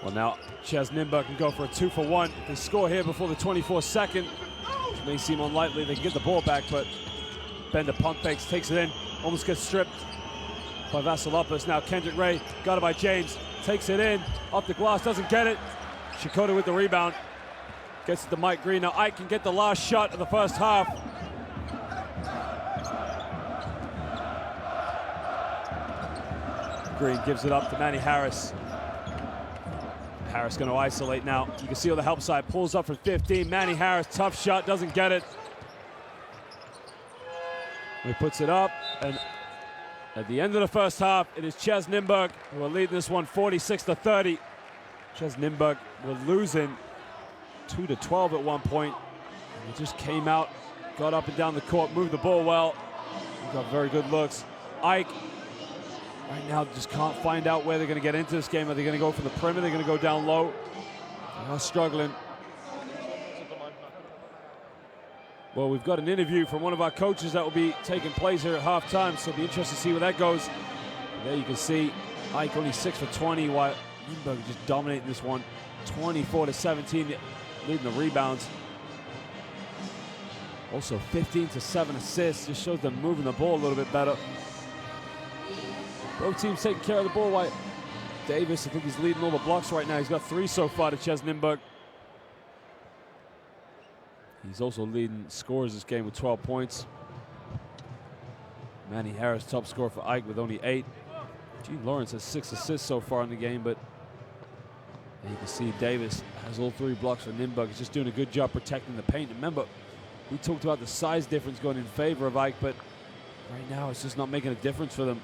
Well, now Chaz Nymburk can go for a 2-for-1. If they score here before the 24th second, which may seem unlikely, they can get the ball back, but Bender pump fakes, takes it in, almost gets stripped by Vasilopoulos. Now Kendrick Ray, got it by James, takes it in, off the glass, doesn't get it. Shikoda with the rebound, gets it to Mike Green. Now Ike can get the last shot of the first half. Green gives it up to Manny Harris. Harris going to isolate now. You can see on the help side, pulls up for 15. Manny Harris, tough shot, doesn't get it. He puts it up, and at the end of the first half, it is Chaz Nymburk who are leading this one 46-30. Chaz Nymburk were losing 2-12 at one point. And he just came out, got up and down the court, moved the ball well. He got very good looks. Ike right now just can't find out where they're going to get into this game. Are they going to go for the perimeter? They're going to go down low. They are struggling. Well, we've got an interview from one of our coaches that will be taking place here at halftime, so it'll be interesting to see where that goes. And there you can see Ike only 6 for 20, while Nymburk just dominating this one, 24-17, leading the rebounds. Also 15-7 assists, just shows them moving the ball a little bit better. Both teams taking care of the ball. While Davis, I think he's leading all the blocks right now. He's got 3 so far to Chaz Nymburk. He's also leading scorers this game with 12 points. Manny Harris, top scorer for Ike with only 8. Gene Lawrence has 6 assists so far in the game, but you can see Davis has all 3 blocks for Nymburk. He's just doing a good job protecting the paint. Remember, we talked about the size difference going in favor of Ike, but right now it's just not making a difference for them.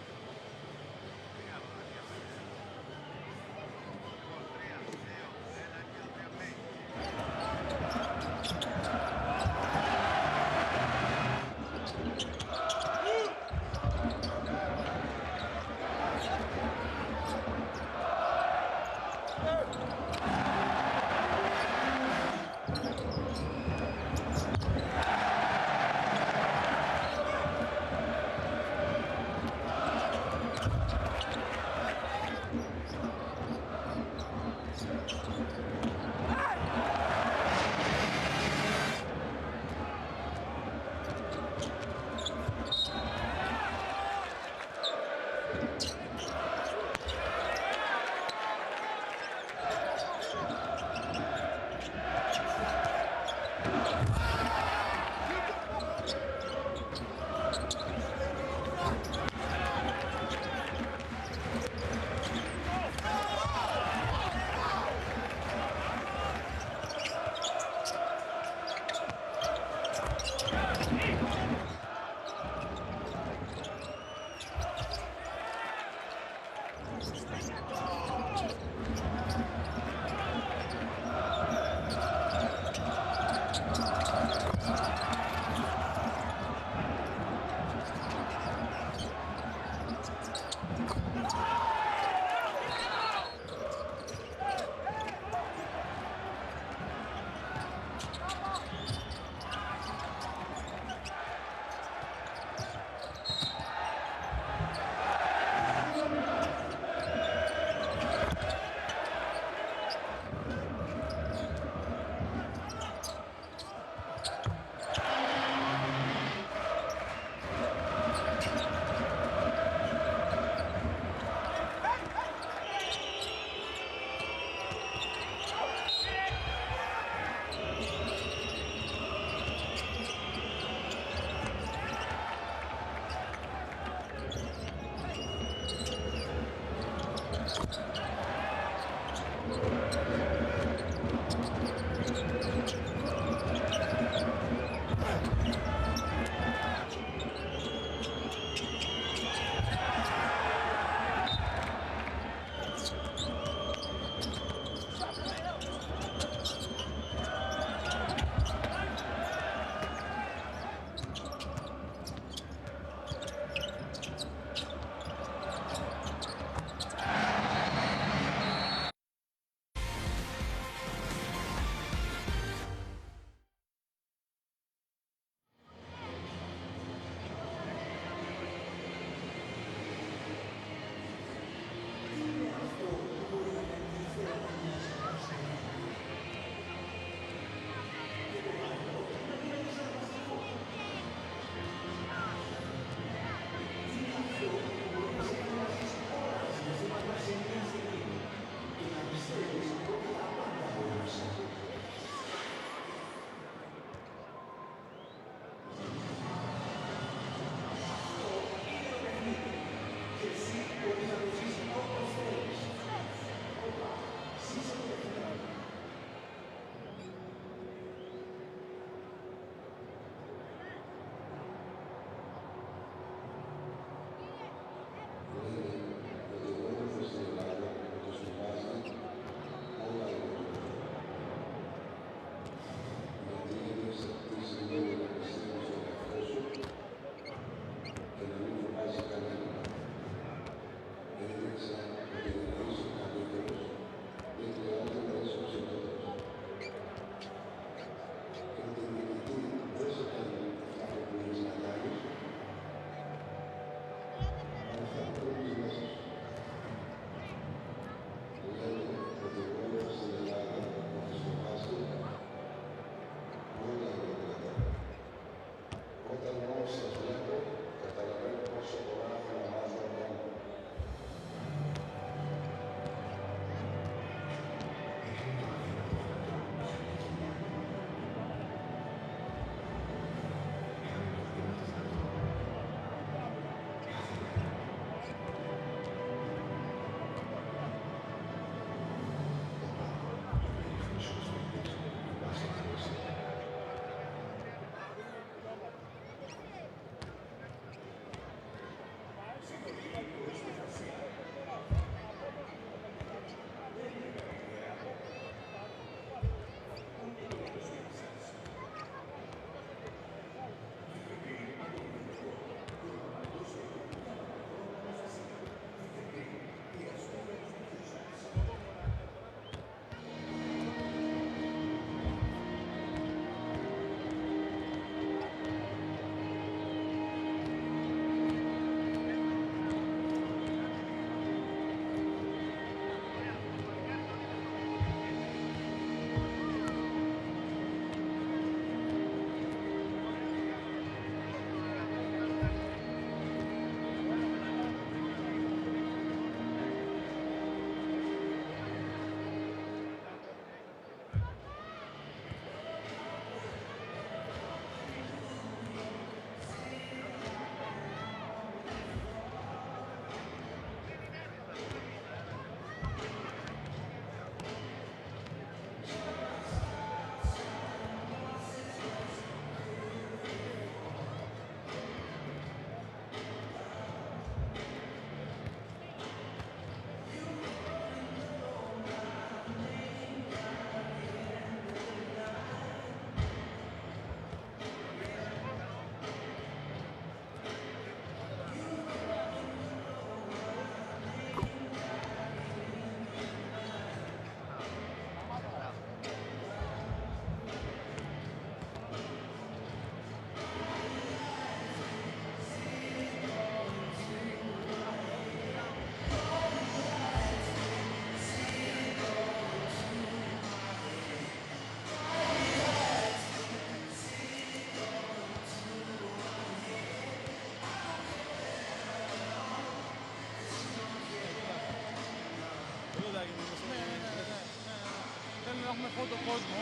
έχουμε φώτο κόσμο.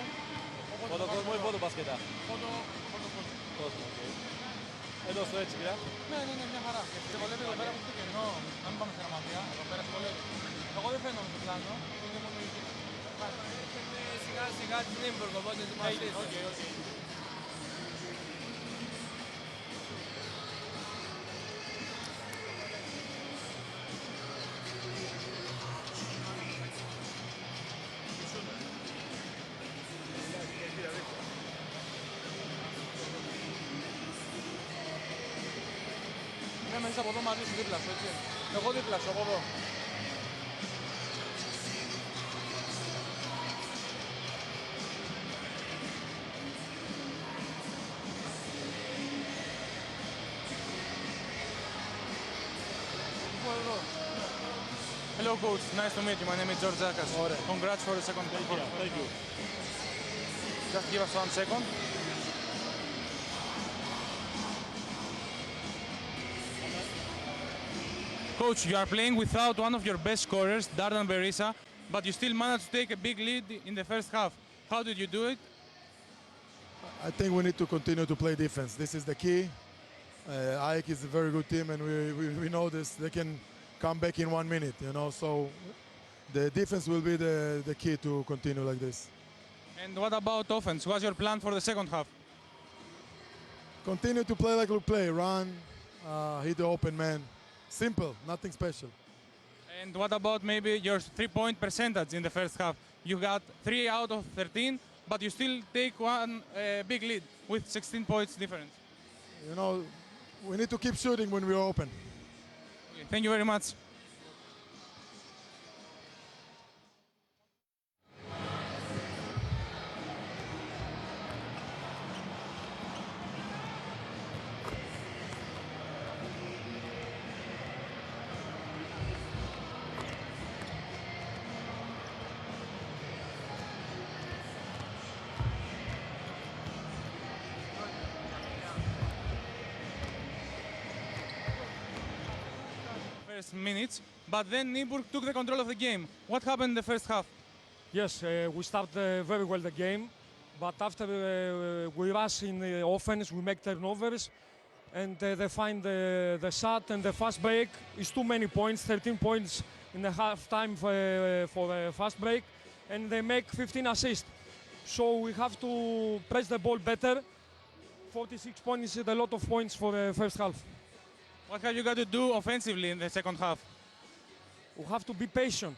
Φωτοκόσμο ή φωτομπασκετά? Φώτο κόσμο. Κόσμο, οκ. Εδώ στο έτσι, πια. Ναι, μια χαρά. Και βολεύει εδώ πέρα που στο κενό, να μην πάμε σε Ραμαδία, εδώ πέρα στο βολεύει. Εγώ δεν φαίνομαι στο πλάνο, είναι μόνο η εκεί. Σιγά σιγά τη Νύμπουργκ, οπότε ετοιμαστείτε. Οκ. Ναι, μέσα από εδώ μαζί σου δίπλα σου, έτσι. Εγώ δίπλα σου, από εδώ. Hello coach, nice to meet you. My name is George Zakas. Congrats for the second goal. Thank you. Just give us 1 second. Coach, you are playing without one of your best scorers, Dardan Berisa, but you still managed to take a big lead in the first half. How did you do it? I think we need to continue to play defense. This is the key. AEK is a very good team, and we know this. They can come back in 1 minute, you know. So the defense will be the key to continue like this. And what about offense? What's your plan for the second half? Continue to play like we play. Run, hit the open man. Simple, nothing special. And what about maybe your 3-point percentage in the first half? You got 3 out of 13, but you still take one big lead with 16 points difference. You know, we need to keep shooting when we're open. Okay, thank you very much. Minutes, but then Nymburk took the control of the game. What happened in the first half? Yes, we started very well the game, but after we rush in the offense, we make turnovers, and they find the shot and the fast break is too many points, 13 points in the half time for the fast break, and they make 15 assists. So we have to press the ball better. 46 points is a lot of points for the first half. What have you got to do offensively in the second half? We have to be patient,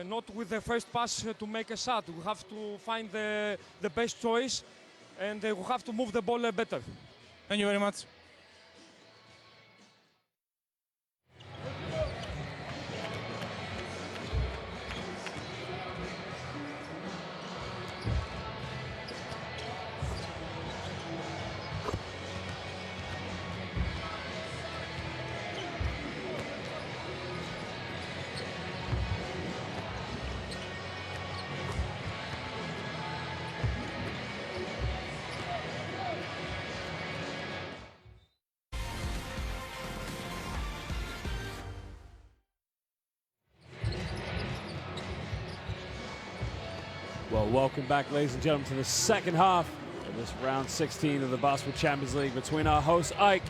not with the first pass to make a shot. We have to find the best choice, and we have to move the ball better. Thank you very much. Well, welcome back, ladies and gentlemen, to the second half of this round 16 of the Basketball Champions League between our host AEK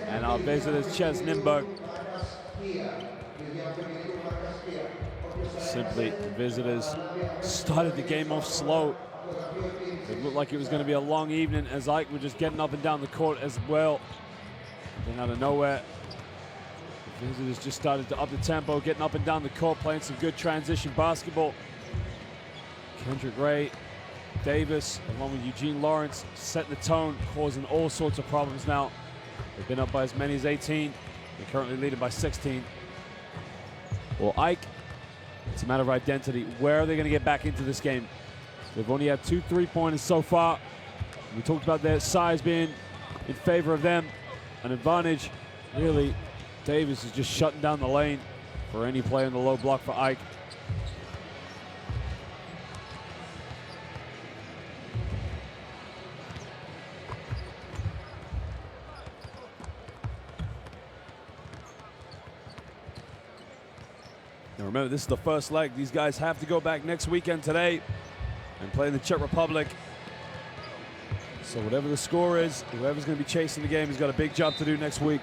and our visitors CEZ Nymburk. Simply, the visitors started the game off slow. It looked like it was going to be a long evening as AEK were just getting up and down the court as well. Then out of nowhere, the visitors just started to up the tempo, getting up and down the court, playing some good transition basketball. Kendrick Ray, Davis, along with Eugene Lawrence, setting the tone, causing all sorts of problems now. They've been up by as many as 18. They're currently leading by 16. Well, AEK, it's a matter of identity. Where are they going to get back into this game? They've only had 2 3-pointers so far. We talked about their size being in favor of them. An advantage, really. Davis is just shutting down the lane for any player in the low block for AEK. Now remember, this is the first leg. These guys have to go back next weekend today and play in the Czech Republic. So whatever the score is, whoever's going to be chasing the game has got a big job to do next week.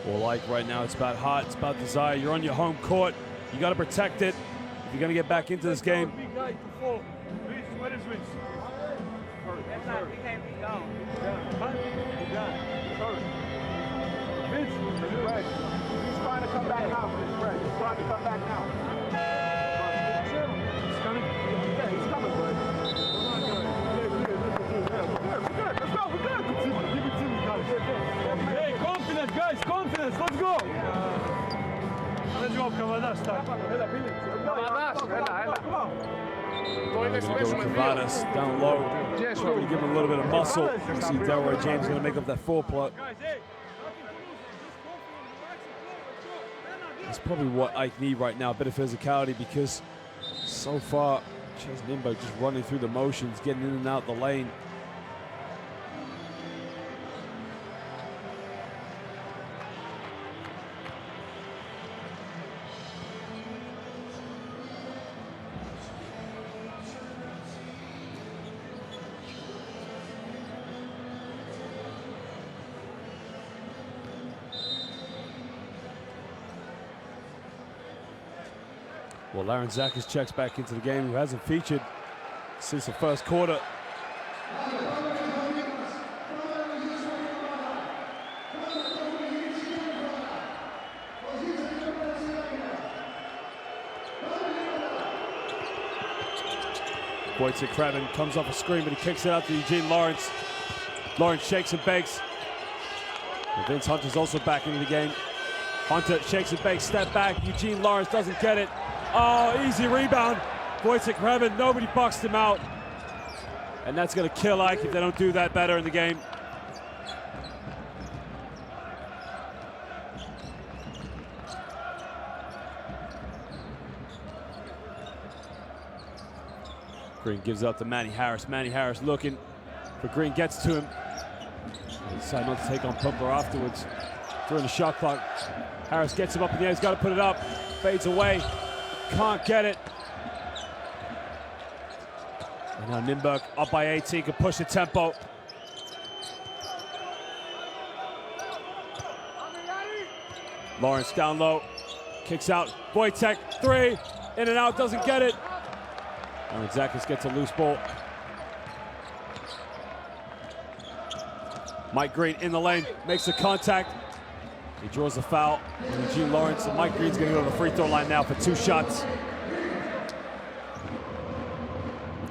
Well, like right now, it's about heart, it's about desire. You're on your home court. You got to protect it if you're going to get back into this game. Big guy to fall. Vince, where is Vince? He can't be gone. Vince, He's trying to come back now for his friend. He's trying to come back now. he's coming. Yeah, he's coming, bud. Let's go. We're good. Give it to me, guys. Hey, confidence, guys, confidence. Let's go. Let's go, Kavadas. Going to go with Kavadas down low. Trying to give him a little bit of muscle. You see Delroy James going to make up that 4+. That's probably what Ike need right now, a bit of physicality, because so far, CEZ Nymburk just running through the motions, getting in and out the lane. Well, Laren Zakis checks back into the game, who hasn't featured since the first quarter. Wojciech Krebin comes off a screen, but he kicks it out to Eugene Lawrence. Lawrence shakes and bakes. And Vince Hunter's also back into the game. Hunter shakes and bakes, step back. Eugene Lawrence doesn't get it. Oh, easy rebound. Wojciech Krebin, nobody boxed him out. And that's going to kill Ike if they don't do that better in the game. Green gives up to Manny Harris. Manny Harris looking for Green, gets to him. They decide not to take on Pumper afterwards. During the shot clock, Harris gets him up in the air. He's got to put it up. Fades away. Can't get it. And now Nymburk up by 18, can push the tempo. Lawrence down low, kicks out. Wojciech, 3, in and out, doesn't get it. And Zakis gets a loose ball. Mike Green in the lane, makes the contact. He draws the foul on Eugene Lawrence, and Mike Green's going to go to the free throw line now for 2 shots.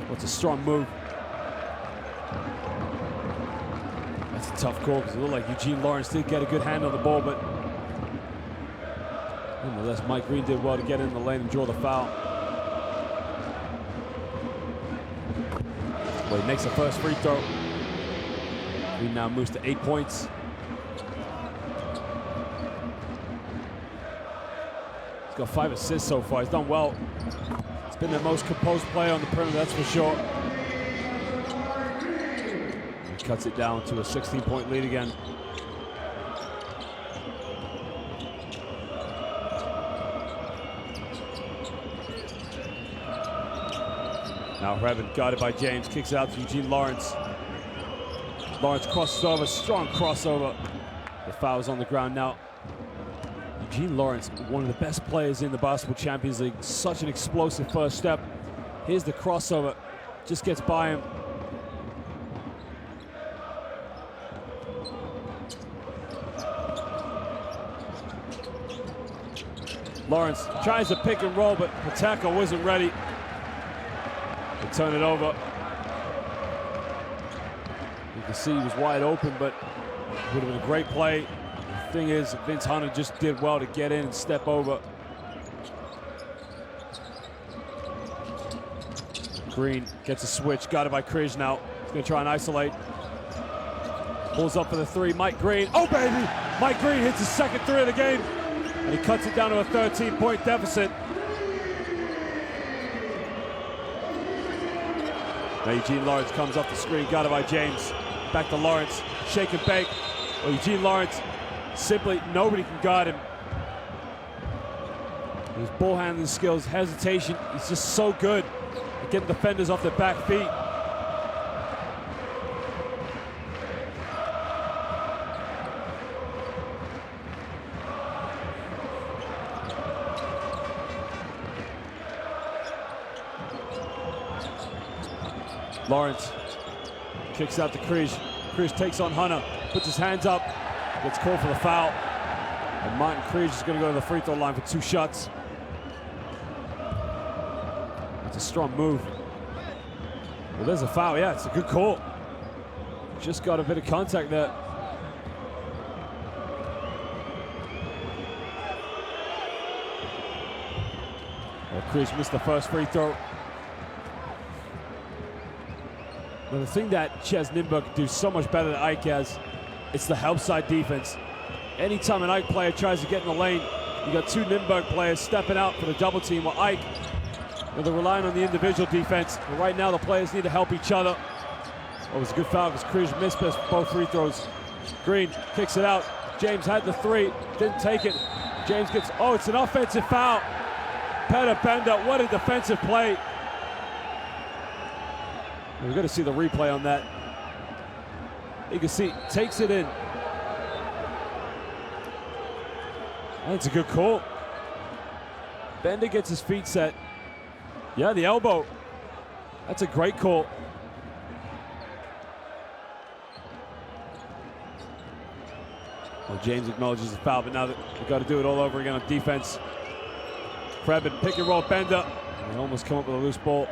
What's a strong move. That's a tough call, because it looked like Eugene Lawrence did get a good hand on the ball, but nonetheless, Mike Green did well to get in the lane and draw the foul. Well, he makes the first free throw. Green now moves to 8 points. He's got 5 assists so far. He's done well. He's been the most composed player on the perimeter, that's for sure. He cuts it down to a 16-point lead again. Now Krebin, guarded by James, kicks it out to Eugene Lawrence. Lawrence crosses over, strong crossover. The foul is on the ground now. Eugene Lawrence, one of the best players in the Basketball Champions League. Such an explosive first step. Here's the crossover, just gets by him. Lawrence tries to pick and roll, but Pateko wasn't ready. They turn it over. You can can see he was wide open, but would have been a great play. The thing is, Vince Hunter just did well to get in and step over. Green gets a switch, got it by Krij now. He's gonna try and isolate. Pulls up for the three, Mike Green. Oh baby! Mike Green hits his second three of the game, and he cuts it down to a 13-point deficit. Now Eugene Lawrence comes off the screen, got it by James. Back to Lawrence, shake and bake. Well, Eugene Lawrence, simply nobody can guard him. His ball handling skills, hesitation, he's just so good at getting defenders off their back feet. Lawrence kicks out to Krij. Krij takes on Hunter, puts his hands up, gets called for the foul. And Martin Krij is going to go to the free throw line for 2 shots. That's a strong move. Well, there's a foul. Yeah, it's a good call. Just got a bit of contact there. Well, Krij missed the first free throw. But the thing that CEZ Nymburk can do so much better than Ike has, it's the help side defense. Anytime an Ike player tries to get in the lane, you got 2 Nymburk players stepping out for the double team, while Ike, they're relying on the individual defense. But right now, the players need to help each other. Oh, it was a good foul because Krij missed both free throws. Green kicks it out. James had the 3, didn't take it. James gets, oh, it's an offensive foul. Peter Bender, what a defensive play. We're going to see the replay on that. You can see, takes it in. That's a good call. Bender gets his feet set. Yeah, the elbow. That's a great call. Well, James acknowledges the foul, but now they've got to do it all over again on defense. Krebin, pick and roll Bender. They almost come up with a loose ball.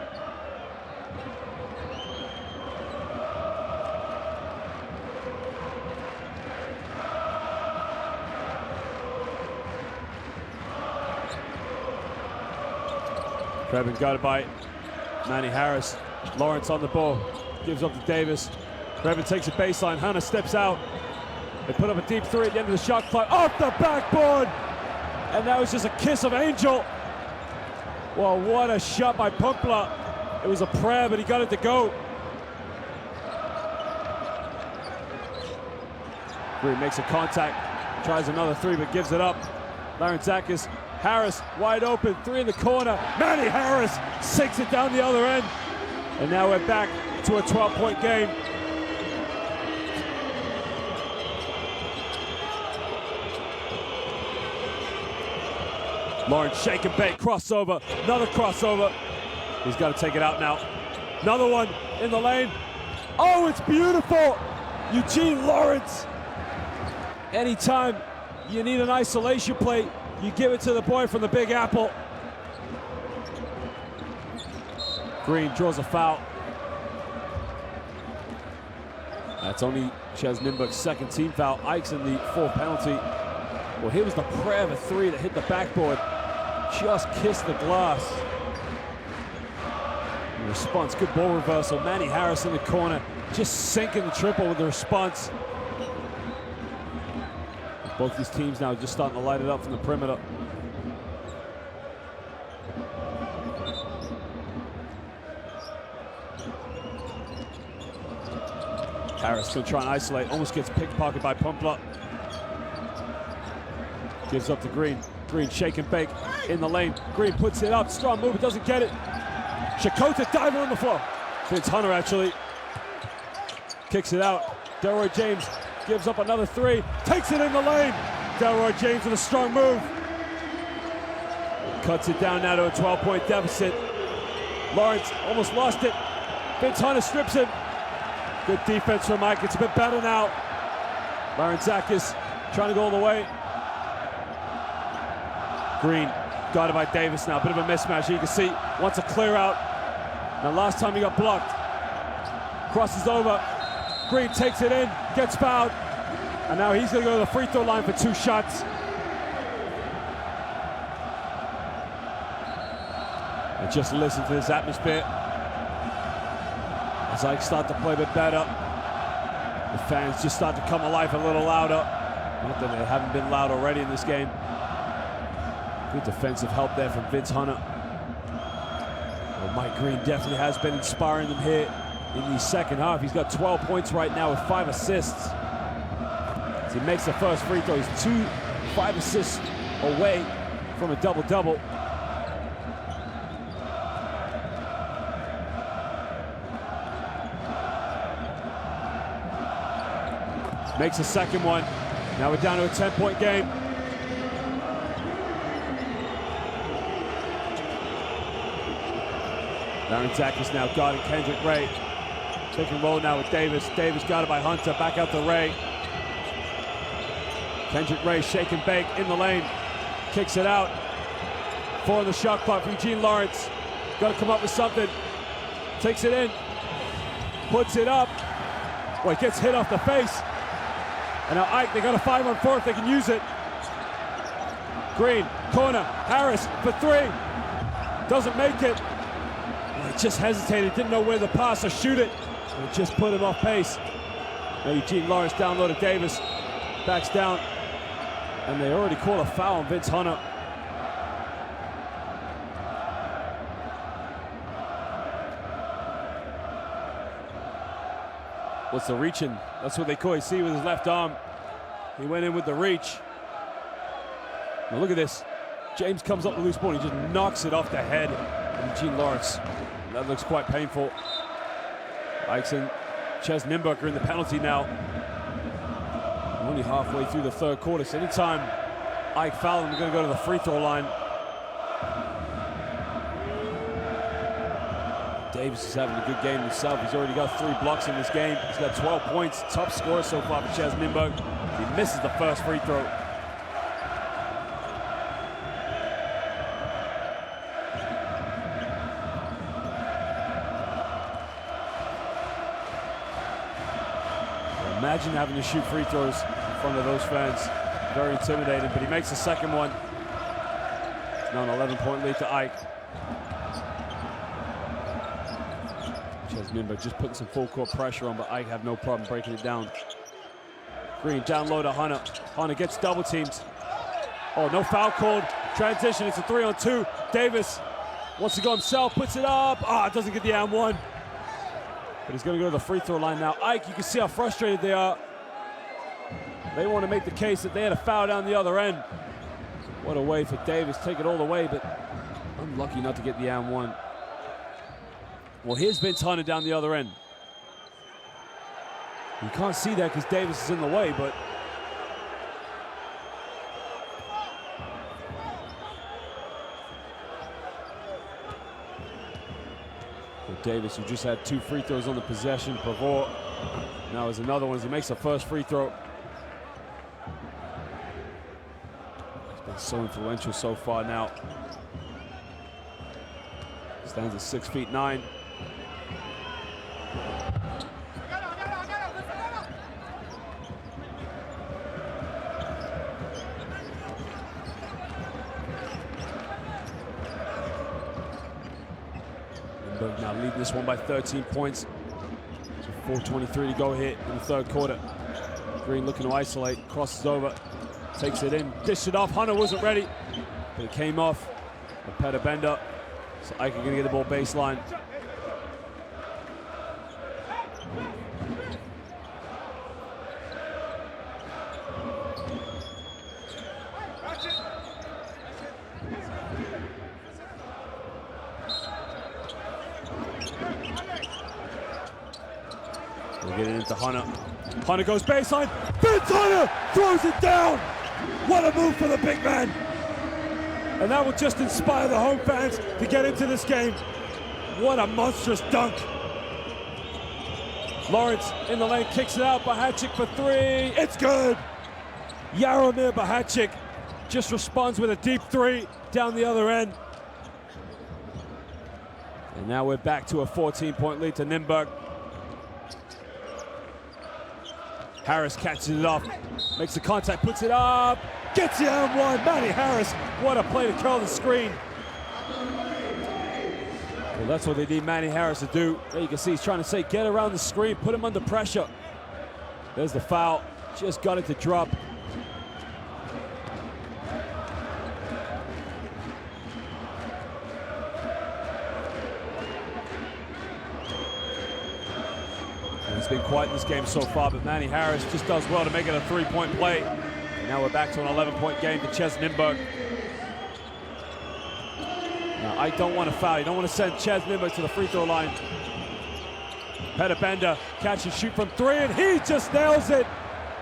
Krebin got it by Manny Harris. Lawrence on the ball, gives up to Davis. Krebin takes a baseline, Hunter steps out. They put up a deep 3 at the end of the shot clock, off the backboard! And that was just a kiss of angel. Well, what a shot by Pumpla. It was a prayer, but he got it to go. Green makes a contact, tries another 3, but gives it up. Larentzakis, Harris wide open, 3 in the corner. Manny Harris sinks it down the other end. And now we're back to a 12-point game. Lawrence shake and bake, crossover, another crossover. He's got to take it out now. Another one in the lane. Oh, it's beautiful. Eugene Lawrence. Anytime you need an isolation play, you give it to the boy from the Big Apple. Green draws a foul. That's only CEZ Nymburk's 2nd team foul. Ike's in the 4th penalty. Well, here was the prayer of a 3 that hit the backboard. Just kissed the glass. In response, good ball reversal. Manny Harris in the corner, just sinking the triple with the response. Both these teams now just starting to light it up from the perimeter. Harris gonna try and isolate, almost gets pickpocketed by Pumpla. Gives up to Green. Green shake and bake in the lane. Green puts it up, strong move, but doesn't get it. Chakota diving on the floor. Vince Hunter actually kicks it out. Delroy James gives up another 3, takes it in the lane. Delroy James with a strong move. Cuts it down now to a 12-point deficit. Lawrence almost lost it. Vince Hunter strips him. Good defense from Mike, it's a bit better now. Larentzakis trying to go all the way. Green got it by Davis now, bit of a mismatch. You can see, wants a clear out. Now last time he got blocked. Crosses over. Green takes it in, gets fouled, and now he's going to go to the free throw line for 2 shots. And just listen to this atmosphere as I start to play a bit better. The fans just start to come alive a little louder. Not that they haven't been loud already in this game. Good defensive help there from Vince Hunter. Well, Mike Green definitely has been inspiring them here in the second half. He's got 12 points right now with 5 assists. As he makes the first free throw, he's 5 assists away from a double-double. Makes a second one. Now we're down to a 10-point game. Aaron Zach is now guarding Kendrick Ray. Pick and roll now with Davis. Davis guarded by Hunter. Back out to Ray. Kendrick Ray shake and bake in the lane. Kicks it out. 4 on the shot clock for Eugene Lawrence. Got to come up with something. Takes it in. Puts it up. Well, it gets hit off the face. And now Ike, they got a 5-on-4 if they can use it. Green, corner, Harris for 3. Doesn't make it. Well, he just hesitated, didn't know where to pass or shoot it. And it just put him off pace. Now Eugene Lawrence down low to Davis. Backs down. And they already called a foul on Vince Hunter. What's the reaching? That's what they call it. See with his left arm. He went in with the reach. Now look at this. James comes up with the loose ball. He just knocks it off the head of Eugene Lawrence. That looks quite painful. Ike and CEZ Nymburk are in the penalty now. Only halfway through the third quarter. So anytime Ike fouled him, we're going to go to the free throw line. Davis is having a good game himself. He's already got 3 blocks in this game. He's got 12 points. Top scorer so far for CEZ Nymburk. He misses the first free throw. Imagine having to shoot free throws in front of those fans. Very intimidating, but he makes the second one. It's now an 11-point lead to Ike. CEZ Nymburk just putting some full court pressure on, but Ike have no problem breaking it down. Green down low to Hunter. Hunter gets double teamed. Oh, no foul called. Transition, it's a 3-on-2. Davis wants to go himself, puts it up. Ah, doesn't get the and one. But he's going to go to the free throw line now. Ike, you can see how frustrated they are. They want to make the case that they had a foul down the other end. What a way for Davis, take it all the way, but unlucky not to get the and one. Well, here's Vince Hunter down the other end. You can't see that because Davis is in the way, but Davis, who just had 2 free throws on the possession, Pavor. Now is another one as he makes the first free throw. He's been so influential so far now. Stands at 6'9". Now leading this one by 13 points. 4:23 to go here in the third quarter. Green looking to isolate, crosses over, takes it in, dished it off. Hunter wasn't ready, but it came off. A Petter Bender. So Ike gonna get the ball baseline. We'll get it into Hunter. Hunter goes baseline. Vince Hunter throws it down. What a move for the big man. And that will just inspire the home fans to get into this game. What a monstrous dunk. Lawrence in the lane, kicks it out. Bahachik for 3. It's good. Jaromir Bahachik just responds with a deep 3 down the other end. And now we're back to a 14-point lead to Nymburk. Harris catches it off, makes the contact, puts it up, gets the and one. Manny Harris, what a play to curl the screen. Well, that's what they need Manny Harris to do. There you can see he's trying to say, get around the screen, put him under pressure. There's the foul, just got it to drop. It's been quiet in this game so far, but Manny Harris just does well to make it a three-point play. And now we're back to an 11-point game to CEZ Nymburk. Now, I don't want to foul. You don't want to send CEZ Nymburk to the free throw line. Peter Bender catch and shoot from three, and he just nails it.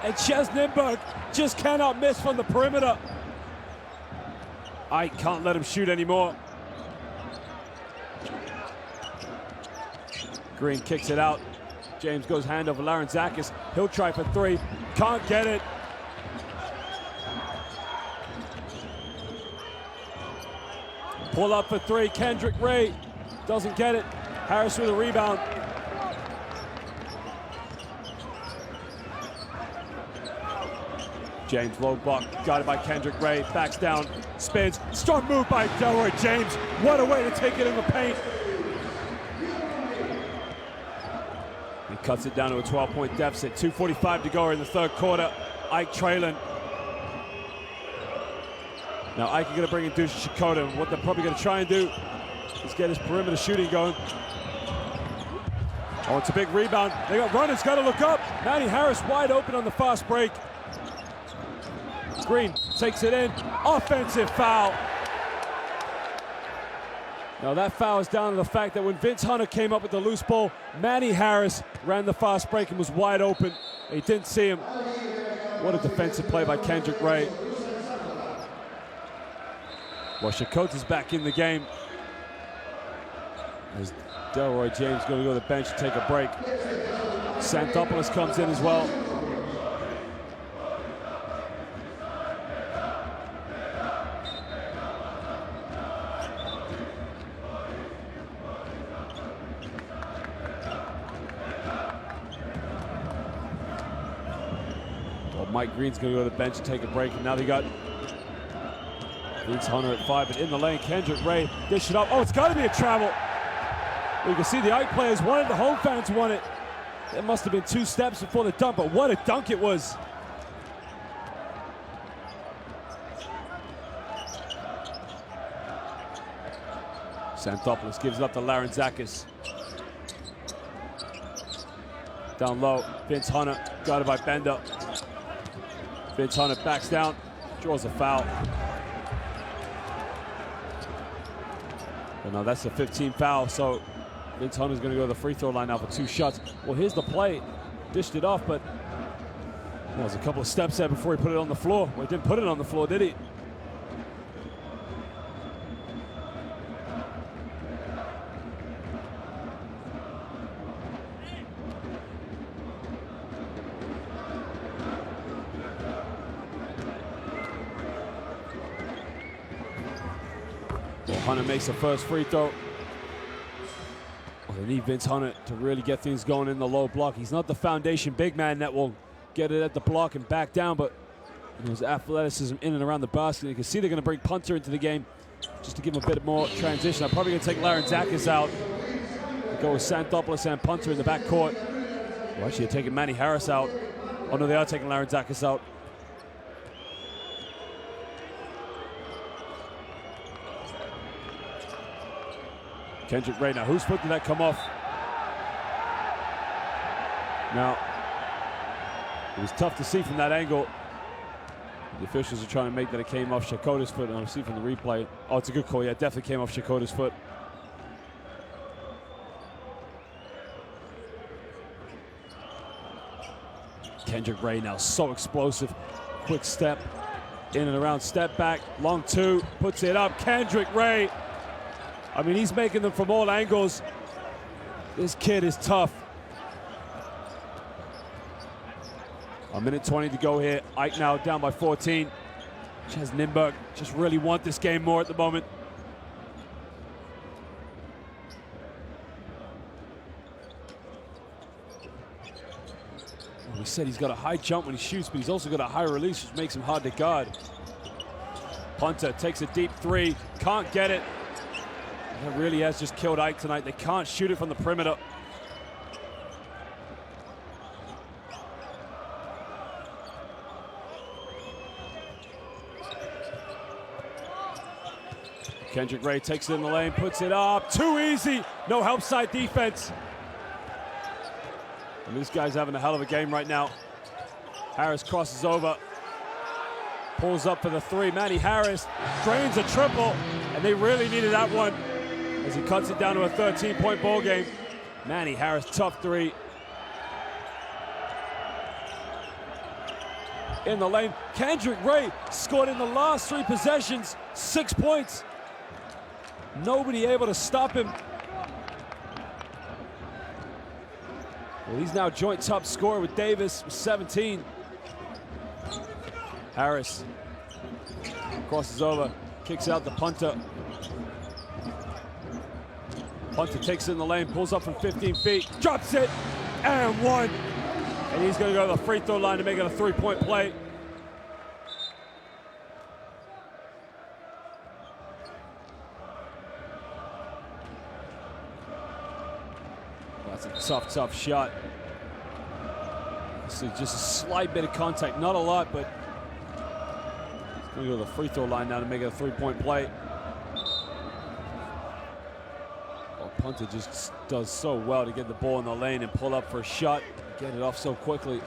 And CEZ Nymburk just cannot miss from the perimeter. I can't let him shoot anymore. Green kicks it out. James goes hand over Larentzakis. He'll try for three. Can't get it. Pull up for three. Kendrick Ray doesn't get it. Harris with a rebound. James low block, guarded by Kendrick Ray. Backs down, spins. Strong move by Delroy James. What a way to take it in the paint. He cuts it down to a 12-point deficit. 2:45 to go in the third quarter. Ike trailing. Now Ike is going to bring in Dusha Shikoda. And what they're probably going to try and do is get his perimeter shooting going. Oh, it's a big rebound. They got runners, got to look up. Manny Harris wide open on the fast break. Green takes it in. Offensive foul. Now that foul is down to the fact that when Vince Hunter came up with the loose ball, Manny Harris ran the fast break and was wide open. He didn't see him. What a defensive play by Kendrick Ray. Well, Shakota's back in the game. As Delroy James going to go to the bench and take a break. Santopoulos comes in as well. Mike Green's going to go to the bench and take a break, and now they got Vince Hunter at 5, but in the lane, Kendrick Ray dish it up. Oh, it's got to be a travel. Well, you can see the Ike players wanted, the home fans want it. There must have been 2 steps before the dunk, but what a dunk it was. Santopoulos gives it up to Larentzakis. Down low, Vince Hunter, guarded by Bender. Vince Hunter backs down, draws a foul. And now that's the 15th foul, so Vince Hunter's going to go to the free throw line now for 2 shots. Well, here's the play. Dished it off, but there was a couple of steps there before he put it on the floor. Well, he didn't put it on the floor, did he? Hunter makes the first free throw. Well, they need Vince Hunter to really get things going in the low block. He's not the foundation big man that will get it at the block and back down, but his athleticism in and around the basket. You can see they're going to bring Punter into the game just to give him a bit more transition. I'm probably going to take Larentzakis out. Go with Santopoulos and Punter in the backcourt. Well, actually, they're taking Manny Harris out. Oh, no, they are taking Larentzakis out. Kendrick Ray, now whose foot did that come off? Now, it was tough to see from that angle. The officials are trying to make that it came off Shakota's foot, and I'll see from the replay. Oh, it's a good call. Yeah, it definitely came off Shakota's foot. Kendrick Ray now so explosive. Quick step in and around, step back, long 2, puts it up. Kendrick Ray. I mean, he's making them from all angles. This kid is tough. A minute 20 to go here. Ike now down by 14. CEZ Nymburk just really want this game more at the moment. We said, he's got a high jump when he shoots, but he's also got a high release, which makes him hard to guard. Punter takes a deep three, can't get it. That really has just killed Ike tonight. They can't shoot it from the perimeter. Kendrick Ray takes it in the lane, puts it up. Too easy. No help side defense. And this guy's having a hell of a game right now. Harris crosses over. Pulls up for the three. Manny Harris drains a triple. And they really needed that one as he cuts it down to a 13-point ball game. Manny Harris, tough three. In the lane. Kendrick Ray scored in the last 3 possessions. 6 points. Nobody able to stop him. Well, he's now joint top scorer with Davis, with 17. Harris crosses over, kicks out the punter. Punter takes it in the lane, pulls up from 15 feet, drops it, and one. And he's going to go to the free throw line to make it a 3-point play. That's a tough, tough shot. So just a slight bit of contact, not a lot, but he's going to go to the free throw line now to make it a 3-point play. Well, punter just does so well to get the ball in the lane and pull up for a shot, get it off so quickly.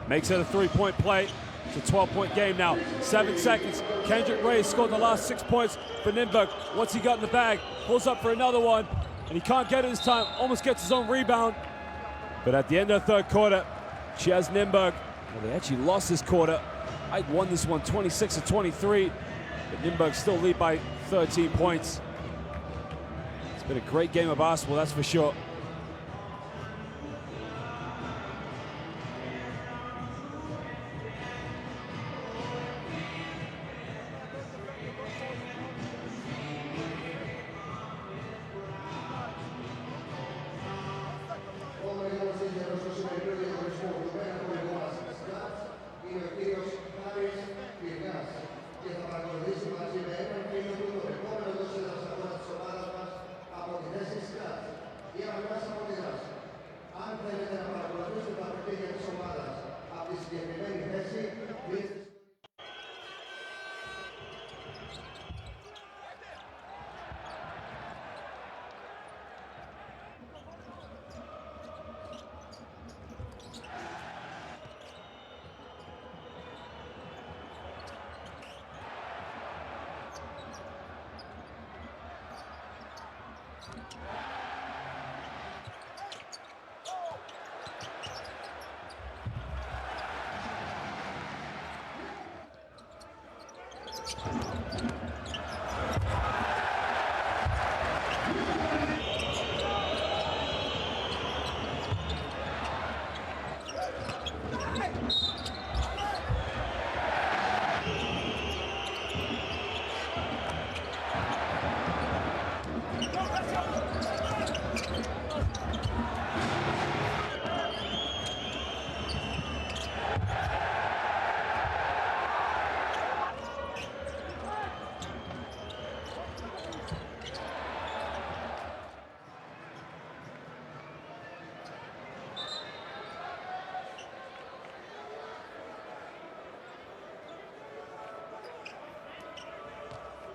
Makes it a 3-point play. It's a 12-point game now. 7 seconds. Kendrick Ray scored the last 6 points for Nymburk. What's he got in the bag? Pulls up for another one, and he can't get it this time. Almost gets his own rebound. But at the end of the third quarter, CEZ Nymburk, well, they actually lost this quarter. Ike won this one 26-23, but Nymburk still lead by 13 points. It's been a great game of basketball, that's for sure.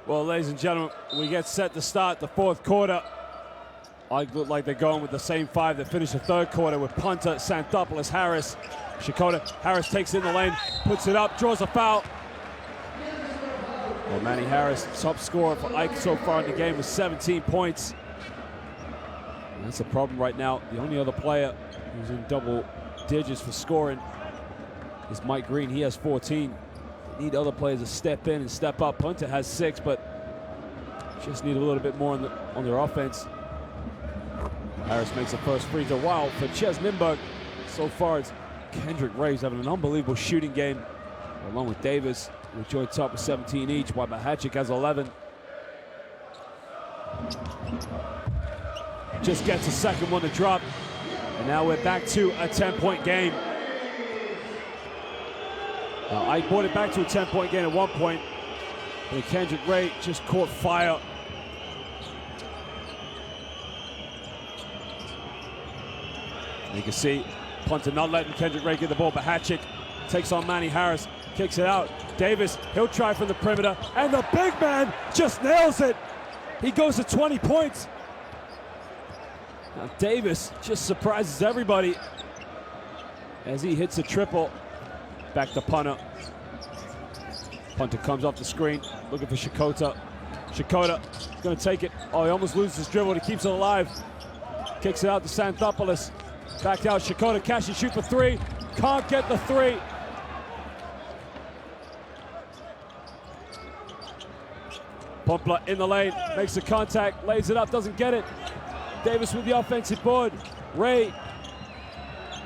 Well, ladies and gentlemen, we get set to start the fourth quarter. I look like they're going with the same 5 that finished the third quarter with punter, Xanthopoulos, Harris. Shakota, Harris takes it in the lane, puts it up, draws a foul. Well, Manny Harris, top scorer for Ike so far in the game with 17 points. And that's a problem right now. The only other player who's in double digits for scoring is Mike Green. He has 14. Need other players to step in and step up. Punter has 6, but just need a little bit more on their offense. Harris makes the first free throw. Wow, for CEZ Nymburk, so far it's Kendrick Ray having an unbelievable shooting game, along with Davis, who joined top with 17 each, while Mahachik has 11. Just gets a second one to drop. And now we're back to a 10-point game. Now, Ike brought it back to a 10-point game at one point, but Kendrick Ray just caught fire. You can see Punter not letting Kendrick Ray get the ball, but Hatchick takes on Manny Harris, kicks it out. Davis, he'll try from the perimeter, and the big man just nails it. He goes to 20 points. Now Davis just surprises everybody as he hits a triple. Back to Punter. Punter comes off the screen, looking for Shakota. Shakota is going to take it. Oh, he almost loses his dribble, but he keeps it alive. Kicks it out to Santhopoulos. Back out, Shakota, catch and shoot for three. Can't get the three. Pumpler in the lane, makes the contact, lays it up, doesn't get it. Davis with the offensive board. Ray,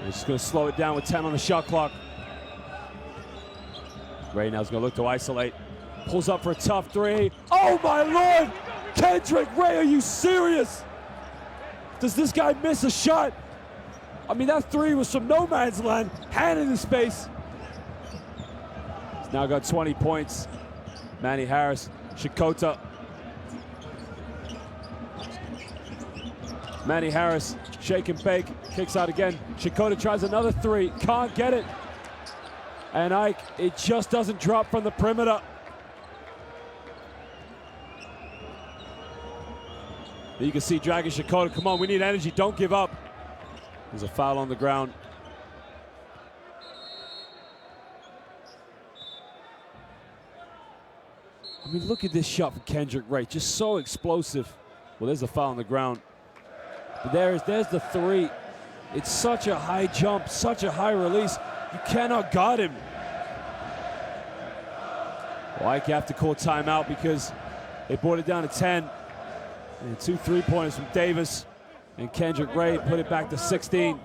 he's just going to slow it down with 10 on the shot clock. Ray now's going to look to isolate. Pulls up for a tough three. Oh my Lord! Kendrick Ray, are you serious? Does this guy miss a shot? I mean, that three was from no man's land, hand in his face. He's now got 20 points. Manny Harris, Shakota. Manny Harris, shake and bake, kicks out again. Shakota tries another three, can't get it. And Ike, it just doesn't drop from the perimeter. You can see dragging Shakota, come on, we need energy, don't give up. There's a foul on the ground. I mean, look at this shot from Kendrick Ray, just so explosive. Well, there's a foul on the ground. But there's the three. It's such a high jump, such a high release. You cannot guard him. Well, Ike have to call timeout because they brought it down to 10. And 2 3-pointers from Davis. And Kendrick Ray put it back to 16.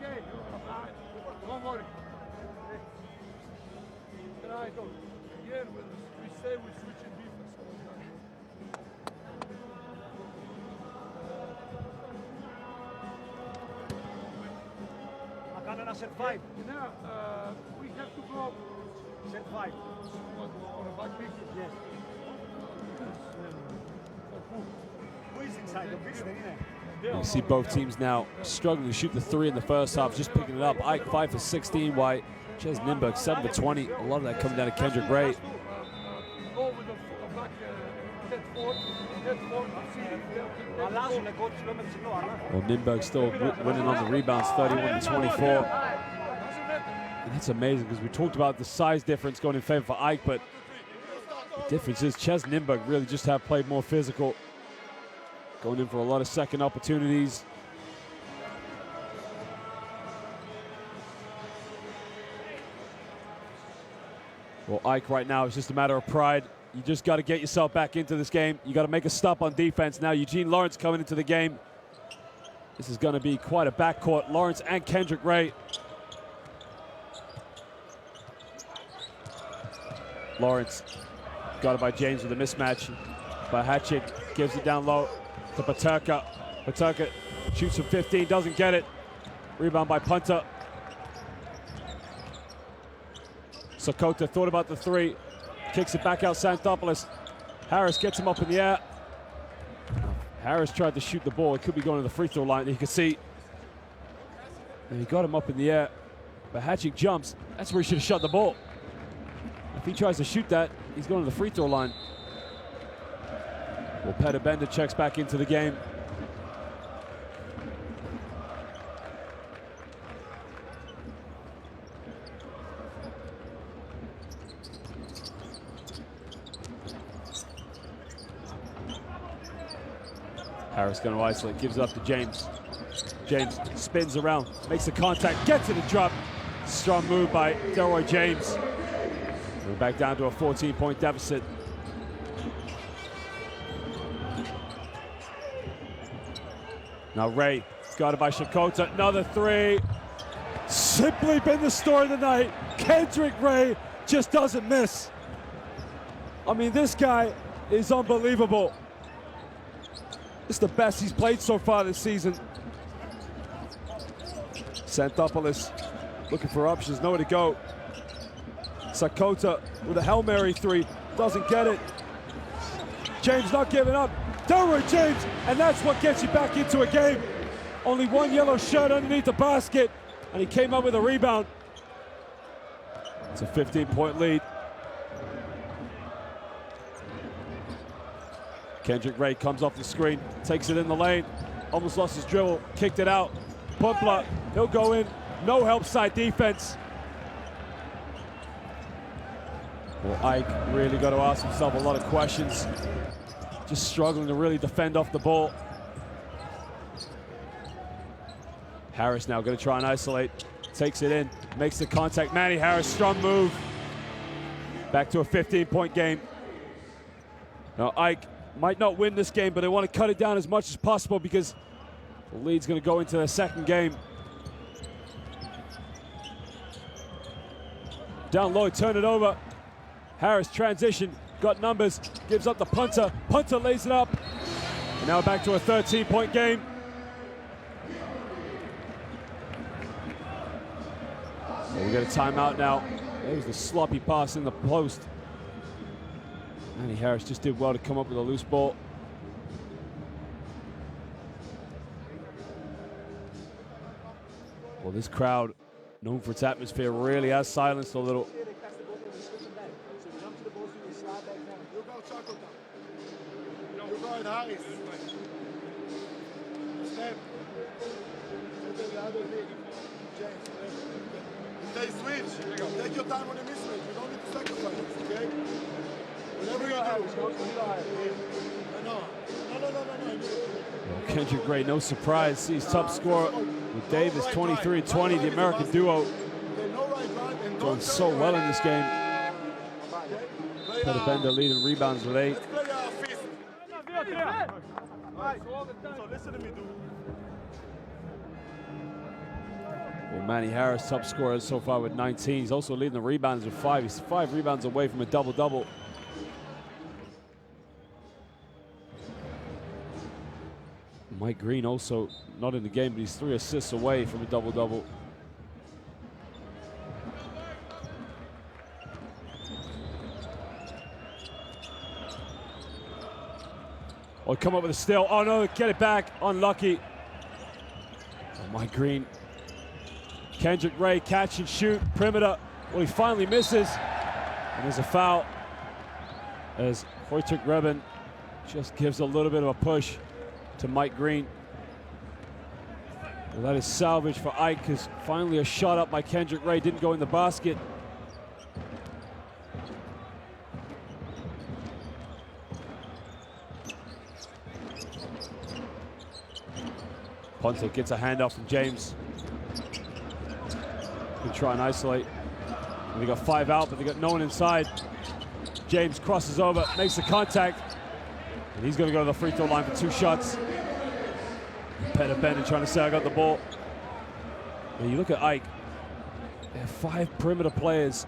Set 5. We have to go. Set 5. On a back pick? Yes. Who is inside the pitch? You see both teams now struggling to shoot the three in the first half, just picking it up. Ike 5 for 16, while CEZ Nymburk 7 for 20. A lot of that coming down to Kendrick Ray. Well, Nymburk still winning on the rebounds, 31 to 24. And that's amazing because we talked about the size difference going in favor for Ike, but the difference is CEZ Nymburk really just have played more physical, going in for a lot of second opportunities. Well, Ike right now is just a matter of pride. You just got to get yourself back into this game. You got to make a stop on defense. Now Eugene Lawrence coming into the game. This is going to be quite a backcourt. Lawrence and Kendrick Ray. Lawrence got it by James with a mismatch. By Hatchick, gives it down low to Paterka. Paterka shoots from 15, doesn't get it. Rebound by Punter. Sakota thought about the three. Kicks it back out Santhopoulos. Harris gets him up in the air. Harris tried to shoot the ball. It could be going to the free throw line. You can see. And he got him up in the air. But Hatchick jumps. That's where he should have shot the ball. If he tries to shoot that, he's going to the free throw line. Well, Peter Bender checks back into the game. Harris going to isolate, gives it up to James. James spins around, makes the contact, gets it and drop. Strong move by Delroy James. We're back down to a 14-point deficit. Now Ray, got it by Shakota, another three. Simply been the story of the night. Kendrick Ray just doesn't miss. I mean, this guy is unbelievable. It's the best he's played so far this season. Xanthopoulos looking for options, nowhere to go. Sakota with a Hail Mary three, doesn't get it. James not giving up. Delroy James, and that's what gets you back into a game. Only one yellow shirt underneath the basket, and he came up with a rebound. It's a 15-point lead. Kendrick Ray comes off the screen, takes it in the lane, almost lost his dribble, kicked it out. Pumpla, he'll go in, no help side defense. Well, Ike really got to ask himself a lot of questions. Just struggling to really defend off the ball. Harris now going to try and isolate. Takes it in, makes the contact. Manny Harris, strong move. Back to a 15-point game. Now Ike might not win this game, but they want to cut it down as much as possible because the lead's going to go into their second game. Down low, turn it over. Harris transition, got numbers, gives up the punter. Punter lays it up. And now back to a 13-point game. Well, we got a timeout now. There's the sloppy pass in the post. Manny Harris just did well to come up with a loose ball. Well, this crowd, known for its atmosphere, really has silenced a little. They switch. Take your time on the mismatch. You don't need to sacrifice, okay? Whatever you do. No. Kendrick Ray, no surprise, he's top scorer with Davis, 23-20, the American duo. Doing so well in this game. Peter Bender leading rebounds with 8. So listen to me, dude. Well, Manny Harris, top scorer so far with 19. He's also leading the rebounds with 5. He's 5 rebounds away from a double-double. Mike Green also not in the game, but he's 3 assists away from a double-double. Oh, come up with a steal. Oh no, get it back. Unlucky. Oh, Mike Green. Kendrick Ray, catch and shoot, perimeter. Well, he finally misses. And there's a foul as Wojtek Reben just gives a little bit of a push to Mike Green. Well, that is salvage for Ike, because finally a shot up by Kendrick Ray didn't go in the basket. Ponte gets a handoff from James. Can try and isolate. And they got 5 out, but they got no one inside. James crosses over, makes the contact, and he's going to go to the free throw line for 2 shots. Peter Bender trying to say, I got the ball. And you look at Ike, they have 5 perimeter players.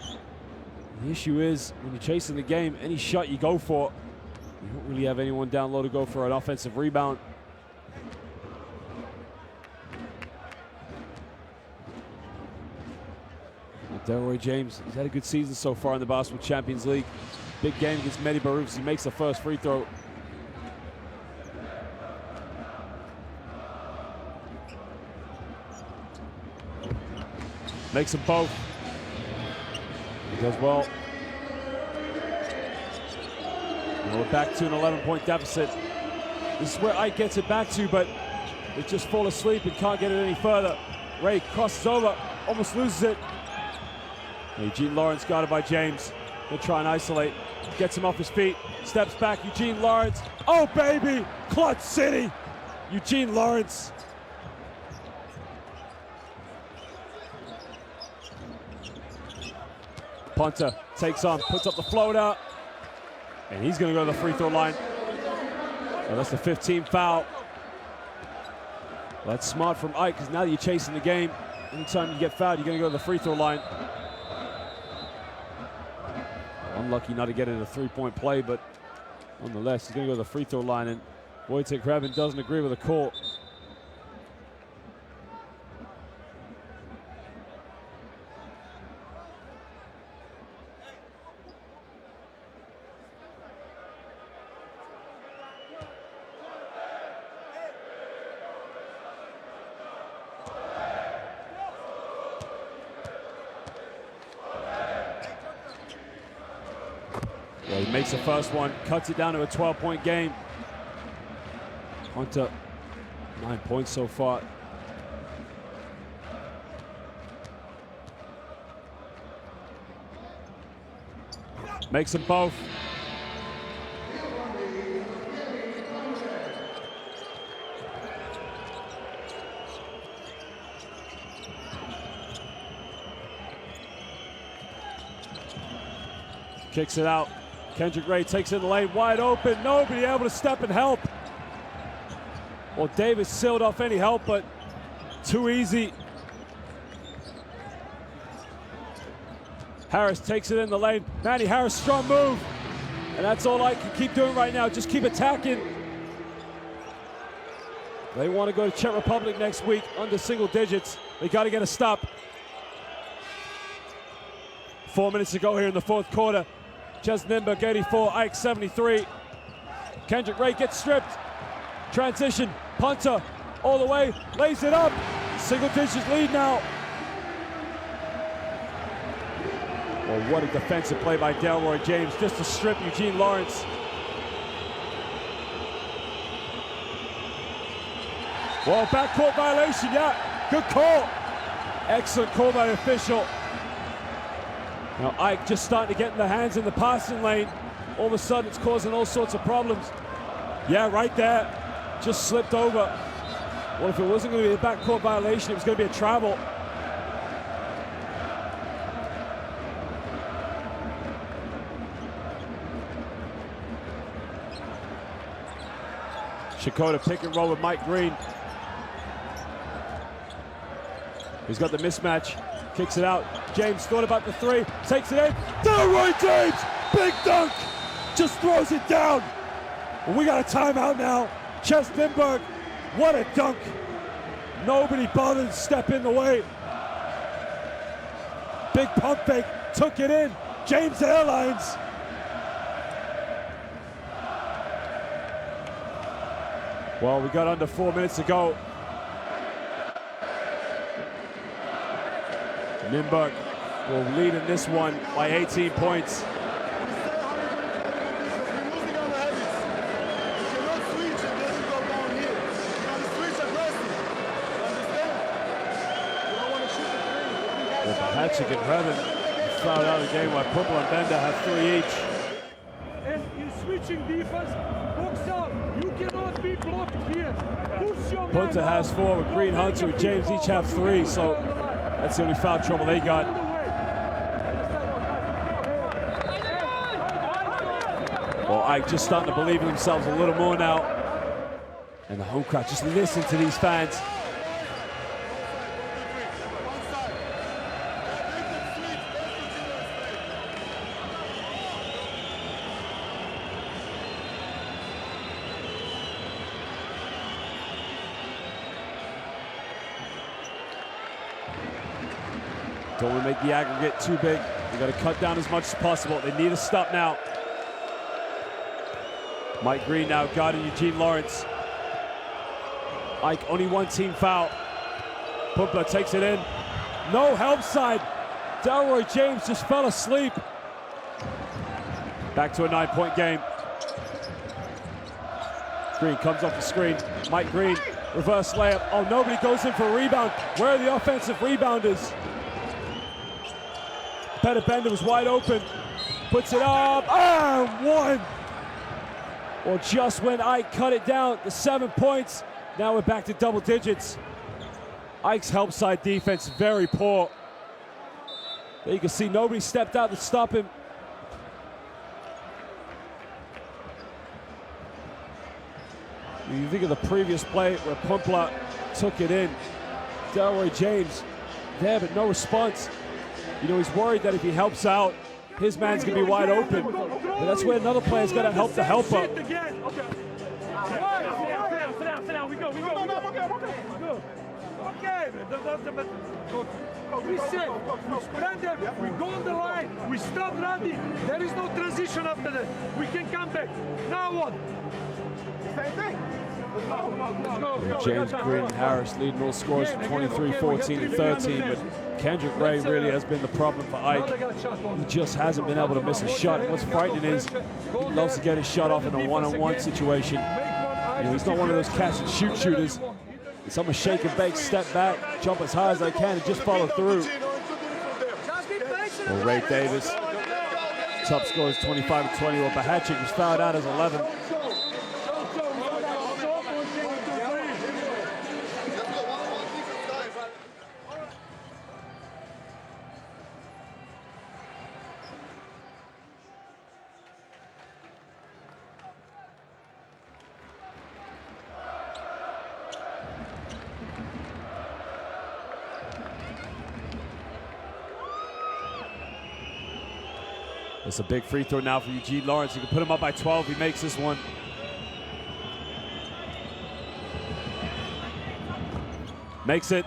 The issue is, when you're chasing the game, any shot you go for, you don't really have anyone down low to go for an offensive rebound. Delroy James, he's had a good season so far in the Basketball Champions League. Big game against Mehdi Baroufs. He makes the first free throw. Makes them both. He does well. And we're back to an 11-point deficit. This is where Ike gets it back to, but they just fall asleep and can't get it any further. Ray crosses over, almost loses it. Eugene Lawrence guarded by James. He'll try and isolate. Gets him off his feet. Steps back, Eugene Lawrence. Oh, baby! Clutch City! Eugene Lawrence. Punter takes on, puts up the floater. And he's going to go to the free throw line. Well, that's the 15th foul. Well, that's smart from Ike, because now that you're chasing the game, anytime you get fouled, you're going to go to the free throw line. Unlucky not to get it a 3-point play, but nonetheless, he's going to go to the free throw line, and Wojtek Reben doesn't agree with the call. Well, he makes the first one, cuts it down to a 12-point game. Hunter, 9 points so far. Makes them both. Kicks it out. Kendrick Ray takes it in the lane, wide open. Nobody able to step and help. Well, Davis sealed off any help, but too easy. Harris takes it in the lane. Manny Harris, strong move. And that's all I can keep doing right now. Just keep attacking. They want to go to Czech Republic next week under single digits. They got to get a stop. 4 minutes to go here in the fourth quarter. CEZ Nymburk 84, AEK 73. Kendrick Ray gets stripped. Transition, punter, all the way, lays it up. Single digits lead now. Well, what a defensive play by Delroy James just to strip Eugene Lawrence. Well, backcourt violation, yeah, good call. Excellent call by the official. Now AEK just starting to get in the hands in the passing lane. All of a sudden it's causing all sorts of problems. Yeah, right there, just slipped over. Well, if it wasn't going to be a backcourt violation, it was going to be a travel. Shakota pick and roll with Mike Green. He's got the mismatch, kicks it out. James thought about the three, takes it in. Delroy James, big dunk, just throws it down. We got a timeout now. CEZ Nymburk, what a dunk. Nobody bothered to step in the way. Big pump fake, took it in. James Airlines. Well, we got under 4 minutes to go. Nymburk will lead in this one by 18 points. Patrick and Revan fouled out of the game while Purple and Bender have 3 each. And in switching defense, box out. You cannot be blocked here. Push your Punter man has out. 4 with Green, Hunter, and James each have 3, so that's the only foul trouble they got. Well, AEK just starting to believe in themselves a little more now. And the home crowd, just listen to these fans. Don't want to make the aggregate too big. They got to cut down as much as possible. They need a stop now. Mike Green now guarding Eugene Lawrence. AEK only 1 team foul. Pumpla takes it in. No help side. Delroy James just fell asleep. Back to a 9-point game. Green comes off the screen. Mike Green, reverse layup. Oh, nobody goes in for a rebound. Where are the offensive rebounders? Peter Bender was wide open. Puts it up, and 1. Well, just when AEK cut it down to 7 points, now we're back to double digits. AEK's help side defense very poor. There you can see nobody stepped out to stop him. You think of the previous play where Pumpla took it in. Delroy James there, but no response. You know, he's worried that if he helps out, his man's gonna be wide open. But that's where another player's gotta help the helper. Okay. Sit down. We go. Okay. We said, we stand there, we go on the line, we start running. There is no transition after that. We can come back. Now what? Same thing. Let's go. James Green and Harris leading all scorers from 23, 14, and 13, but Kendrick Ray really has been the problem for Ike. He just hasn't been able to miss a shot. And what's frightening is he loves to get his shot off in a one-on-one situation. You know, he's not one of those catch-and-shoot shooters. It's I'm a shake and bake, step back, jump as high as I can, and just follow through. Well, Ray Davis, top score is 25-20. Well, Bahacic was fouled out as 11. It's a big free throw now for Eugene Lawrence. He can put him up by 12. He makes this one. Makes it.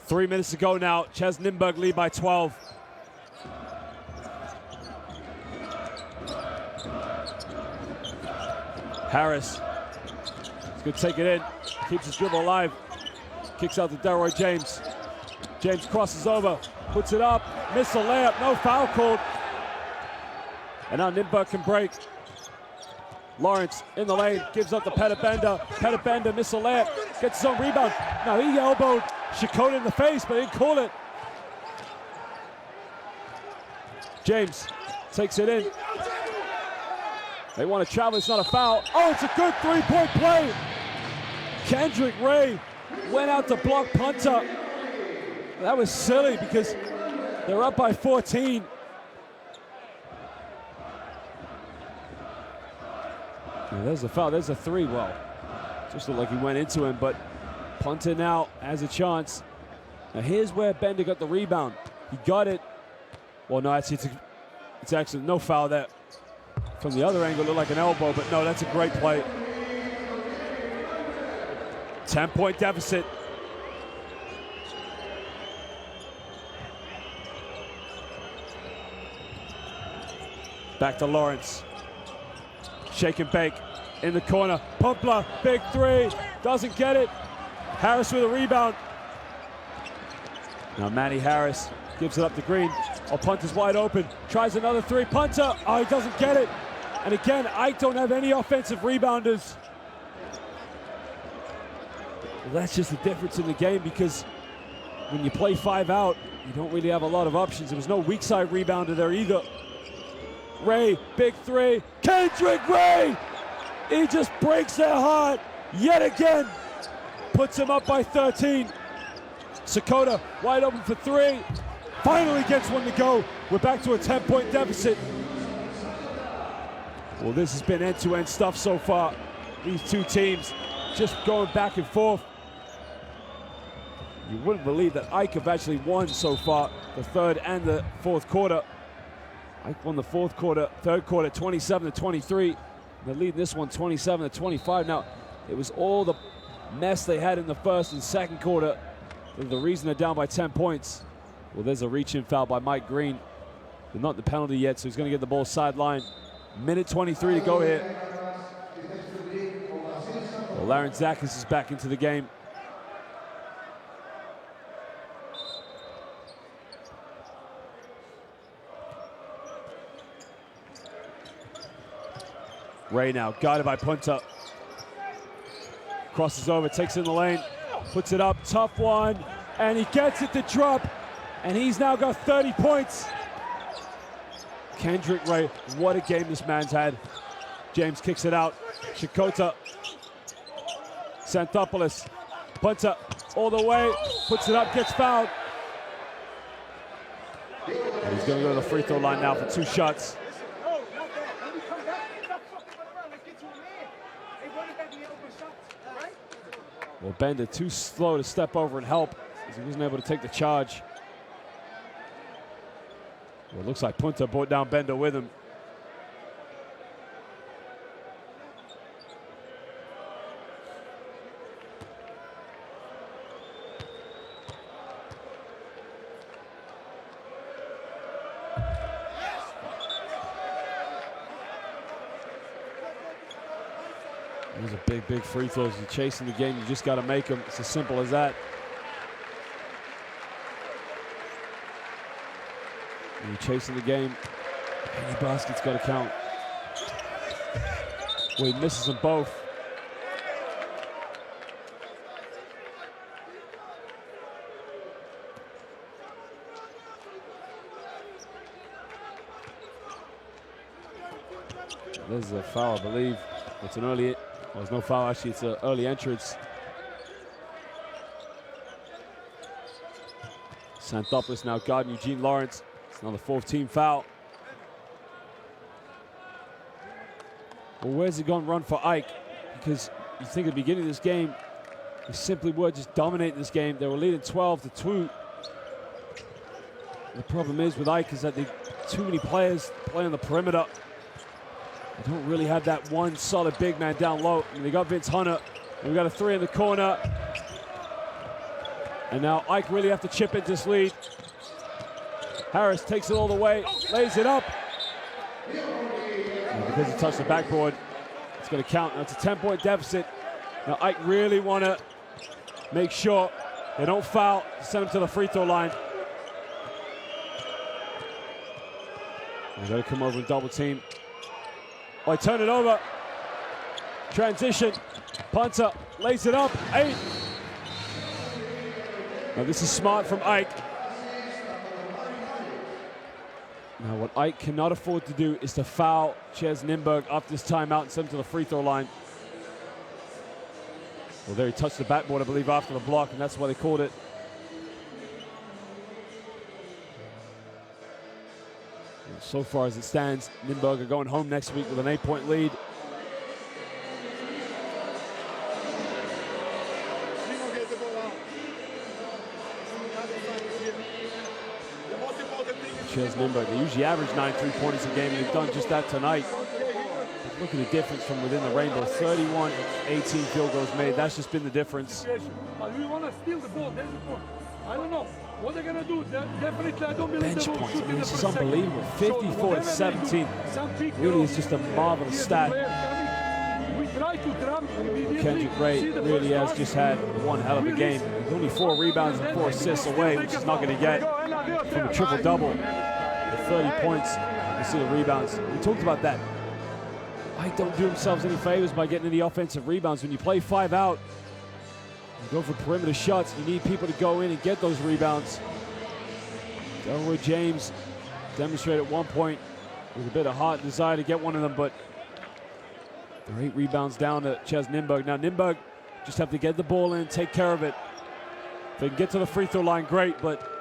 3 minutes to go now. CEZ Nymburk lead by 12. Harris. He's going to take it in. Keeps his dribble alive. Kicks out to Delroy James. James crosses over. Puts it up, missed the layup, no foul called. And now Nymburk can break. Lawrence in the lane, gives up to Petitbender. Petitbender missed the layup, gets his own rebound. Now he elbowed Shikoda in the face, but didn't call it. James takes it in. They want to travel, it's not a foul. Oh, it's a good three-point play. Kendrick Ray went out to block punter. That was silly because they're up by 14. Yeah, there's a foul, there's a three. Well, just looked like he went into him, but punter now has a chance. Now here's where Bender got the rebound. He got it. Well, no, it's actually no foul there. From the other angle, it looked like an elbow, but no, that's a great play. 10-point deficit. Back to Lawrence. Shake and bake in the corner. Pumpler, big three. Doesn't get it. Harris with a rebound. Now Manny Harris gives it up to Green. Oh, punter's wide open. Tries another three. Punter. Oh, he doesn't get it. And again, Ike don't have any offensive rebounders. Well, that's just the difference in the game because when you play 5 out, you don't really have a lot of options. There was no weak side rebounder there either. Ray, big three. Kendrick Ray! He just breaks their heart yet again. Puts him up by 13. Sakota wide open for three. Finally gets one to go. We're back to a 10-point deficit. Well, this has been end-to-end stuff so far. These two teams just going back and forth. You wouldn't believe that Ike have actually won so far, the third and the fourth quarter. Ike won the fourth quarter, third quarter, 27-23. They're leading this one 27-25. Now, it was all the mess they had in the first and second quarter. The reason they're down by 10 points. Well, there's a reach-in foul by Mike Green. They're not in the penalty yet, so he's going to get the ball sideline. Minute 23 to go here. Well, Laren Zakis is back into the game. Ray now, guarded by Punta. Crosses over, takes it in the lane, puts it up, tough one, and he gets it to drop, and he's now got 30 points. Kendrick Ray, what a game this man's had. James kicks it out, Shikota, Xanthopoulos, Punta all the way, puts it up, gets fouled. And he's gonna go to the free throw line now for 2 shots. Well, Bender too slow to step over and help as he wasn't able to take the charge. Well, it looks like Punta brought down Bender with him. These are big, big free throws. You're chasing the game, you just got to make them. It's as simple as that. You're chasing the game. Any basket's got to count. Well, he misses them both. There's a foul, I believe. It's an early, well, there's no foul actually, it's an early entrance. Xanthopoulos now guarding Eugene Lawrence. It's another 4th-team foul. Well, where's it going to run for Ike? Because you think at the beginning of this game, they simply were just dominating this game. They were leading 12-2. The problem is with Ike is that they too many players play on the perimeter. They don't really have that one solid big man down low. I mean, they got Vince Hunter, and we got a 3 in the corner. And now Ike really have to chip into this lead. Harris takes it all the way, lays it up. And because he touched the backboard, it's going to count. Now it's a 10-point deficit. Now Ike really want to make sure they don't foul, send him to the free throw line. They got to come over and double team. Oh, I turn it over. Transition. Punter lays it up. 8. Now this is smart from Ike. Now what Ike cannot afford to do is to foul CEZ Nymburk after this timeout and send him to the free throw line. Well, there he touched the backboard, I believe, after the block, and that's why they called it. So far as it stands, Nymburk are going home next week with an 8-point lead. CEZ Nymburk, they usually average 9 3-pointers a game, and they've done just that tonight. Look at the difference from within the rainbow. 31, 18 field goals made. That's just been the difference. But we want to steal the ball. That's the point. I don't know what they're going to do. Definitely, I don't believe Bench they will points. shoot I mean, in the this is first unbelievable. second. 54-17. Really is just a marvelous stat. We try to trap immediately. Kendrick Ray really has just had one hell of a game. He's only 4 rebounds and 4 assists away, which is not going to get from a triple-double. With 30 points, you see the rebounds. We talked about that. I don't do themselves any favors by getting any offensive rebounds. When you play 5 out, you go for perimeter shots, you need people to go in and get those rebounds. Delroy James demonstrated at one point with a bit of heart and desire to get one of them, but they're 8 rebounds down to CEZ Nymburk. Now Nymburk just have to get the ball in, take care of it. If they can get to the free throw line, great, but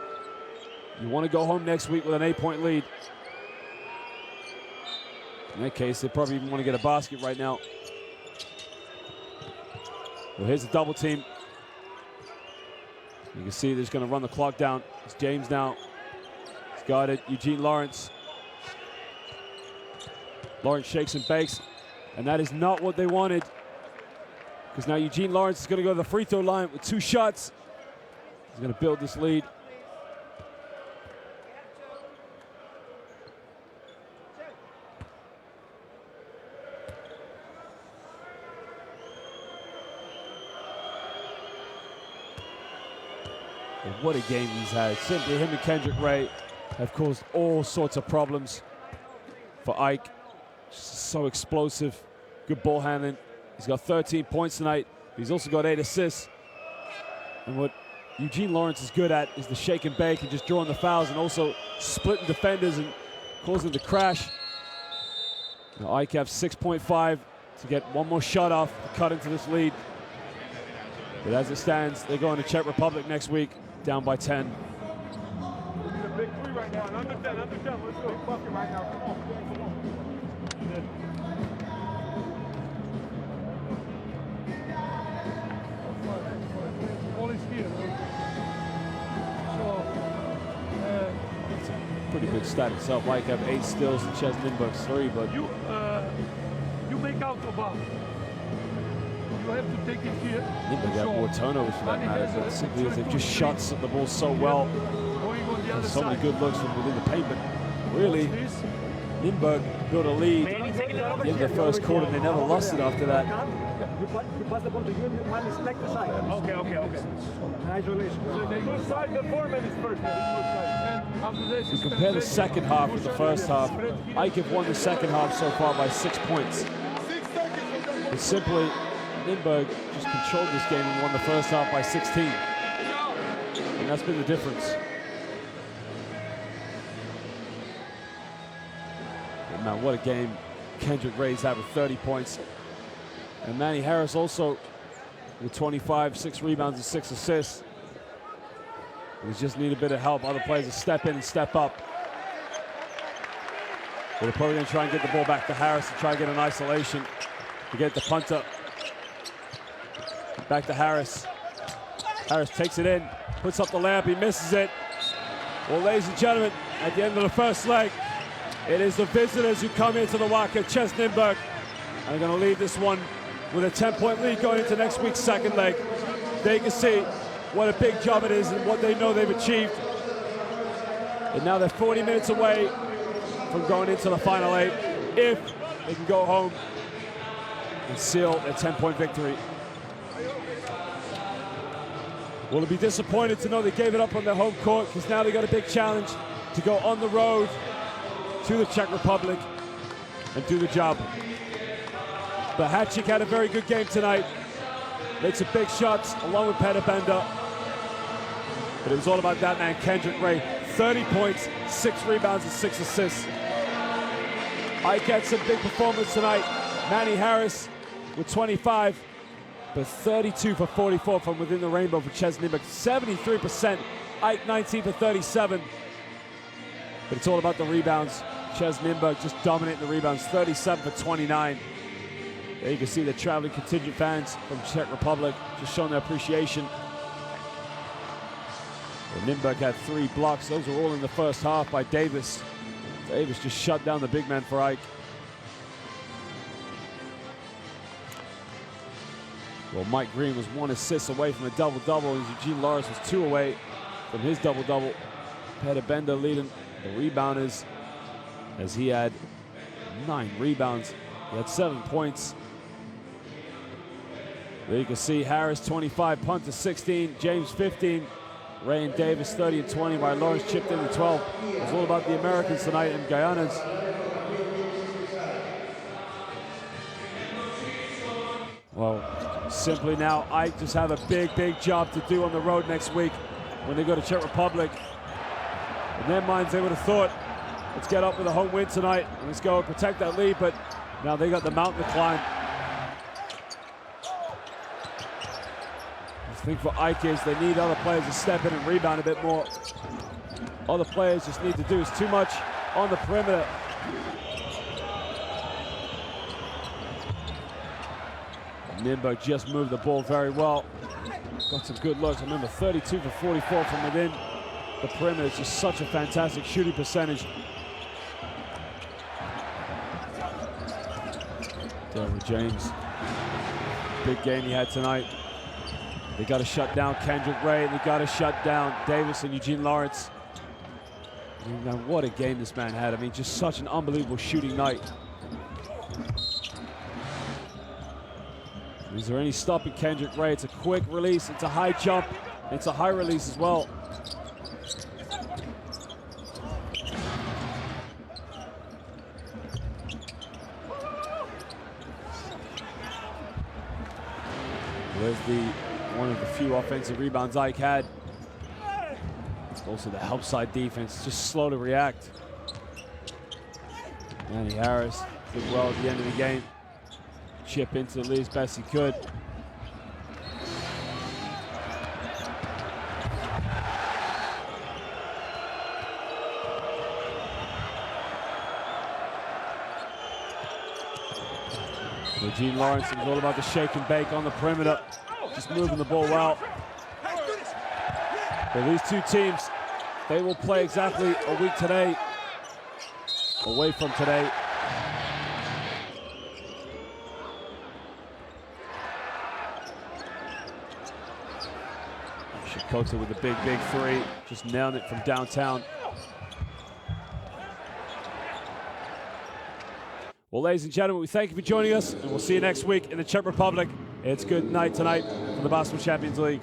you want to go home next week with an 8-point lead. In that case, they probably even want to get a basket right now. Well, here's the double team. You can see they're just going to run the clock down. It's James now. He's guarded Eugene Lawrence. Lawrence shakes and bakes, and that is not what they wanted. Because now Eugene Lawrence is going to go to the free throw line with 2 shots. He's going to build this lead. And what a game he's had. Simply him and Kendrick Ray have caused all sorts of problems for Ike. Just so explosive, good ball handling. He's got 13 points tonight. He's also got 8 assists. And what Eugene Lawrence is good at is the shake and bake and just drawing the fouls and also splitting defenders and causing them to crash. Now Ike have 6.5 to get one more shot off to cut into this lead. But as it stands, they go into Czech Republic next week, down by 10. Big 3 right now, under 10, under 10. Let's go. Bucket right now. Come on, come on. All is here. So, It's a pretty good stat itself. Ike have 8 steals and CEZ Nymburk's 3, but you make out about. You have to take it here. Nymburk have more turnovers for that matter, but simply as they've just shot the ball so well. There's so many good looks from within the paint, but really, Nymburk built a lead in the first quarter. They never lost it after that. You pass the ball to you, man is like the side. Okay. Isolation. So they go side, the foreman is first. And You compare the second half with the first half. AEK have won the second half so far by 6 points. But simply, Nymburk just controlled this game and won the first half by 16. And that's been the difference. But man, what a game Kendrick Ray's had with 30 points. And Manny Harris also with 25, 6 rebounds and 6 assists. We just need a bit of help. Other players to step in and step up. They're probably going to try and get the ball back to Harris to try and get an isolation to get the punter. Back to Harris. Harris takes it in, puts up the layup, he misses it. Well, ladies and gentlemen, at the end of the first leg, it is the visitors who come into the WACA, CEZ Nymburk, and are going to lead this one with a 10-point lead going into next week's second leg. They can see what a big job it is and what they know they've achieved. And now they're 40 minutes away from going into the final 8, if they can go home and seal their 10-point victory. Well, they'll be disappointed to know they gave it up on their home court, because now they got a big challenge to go on the road to the Czech Republic and do the job. But Hatchik had a very good game tonight. Made some big shots along with Peter Bender. But it was all about that man, Kendrick Ray. 30 points, 6 rebounds, and 6 assists. AEK had some big performance tonight. Manny Harris with 25, but 32 for 44 from within the rainbow for CEZ Nymburk. 73%, AEK 19 for 37. But it's all about the rebounds. CEZ Nymburk just dominating the rebounds, 37 for 29. There you can see the traveling contingent fans from Czech Republic just showing their appreciation. And Nymburk had 3 blocks. Those were all in the first half by Davis. Davis just shut down the big man for AEK. Well, Mike Green was 1 assist away from a double-double, and Eugene Lawrence was 2 away from his double-double. Peter Bender leading the rebounders as he had 9 rebounds. He had 7 points. There you can see Harris 25, Punter 16, James 15, Ray and Davis 30 and 20, by Lawrence chipped in the 12. It was all about the Americans tonight and Guyanans. Well, simply now, AEK just have a big job to do on the road next week when they go to Czech Republic. In their minds, they would have thought, let's get up with a home win tonight and let's go and protect that lead, but now they got the mountain to climb. I think for AEK is they need other players to step in and rebound a bit more. Other players just need to do is too much on the perimeter. Nymburk just moved the ball very well. Got some good looks. Remember, 32 for 44 from within the perimeter. It's just such a fantastic shooting percentage. Derrick James, big game he had tonight. They got to shut down Kendrick Ray, and they got to shut down Davis and Eugene Lawrence. I mean, man, what a game this man had. I mean, just such an unbelievable shooting night. Is there any stopping Kendrick Ray? It's a quick release, it's a high jump, it's a high release as well. There's one of the few offensive rebounds AEK had. Also the help side defense, just slow to react. Manny Harris did well at the end of the game. Chip into the lead as best he could. Eugene Lawrence was all about the shake and bake on the perimeter, just moving the ball well. But these two teams, they will play exactly a week today, away from today. Shakota with a big 3, just nailed it from downtown. Well, ladies and gentlemen, we thank you for joining us, and we'll see you next week in the Czech Republic. It's good night tonight for the Basketball Champions League.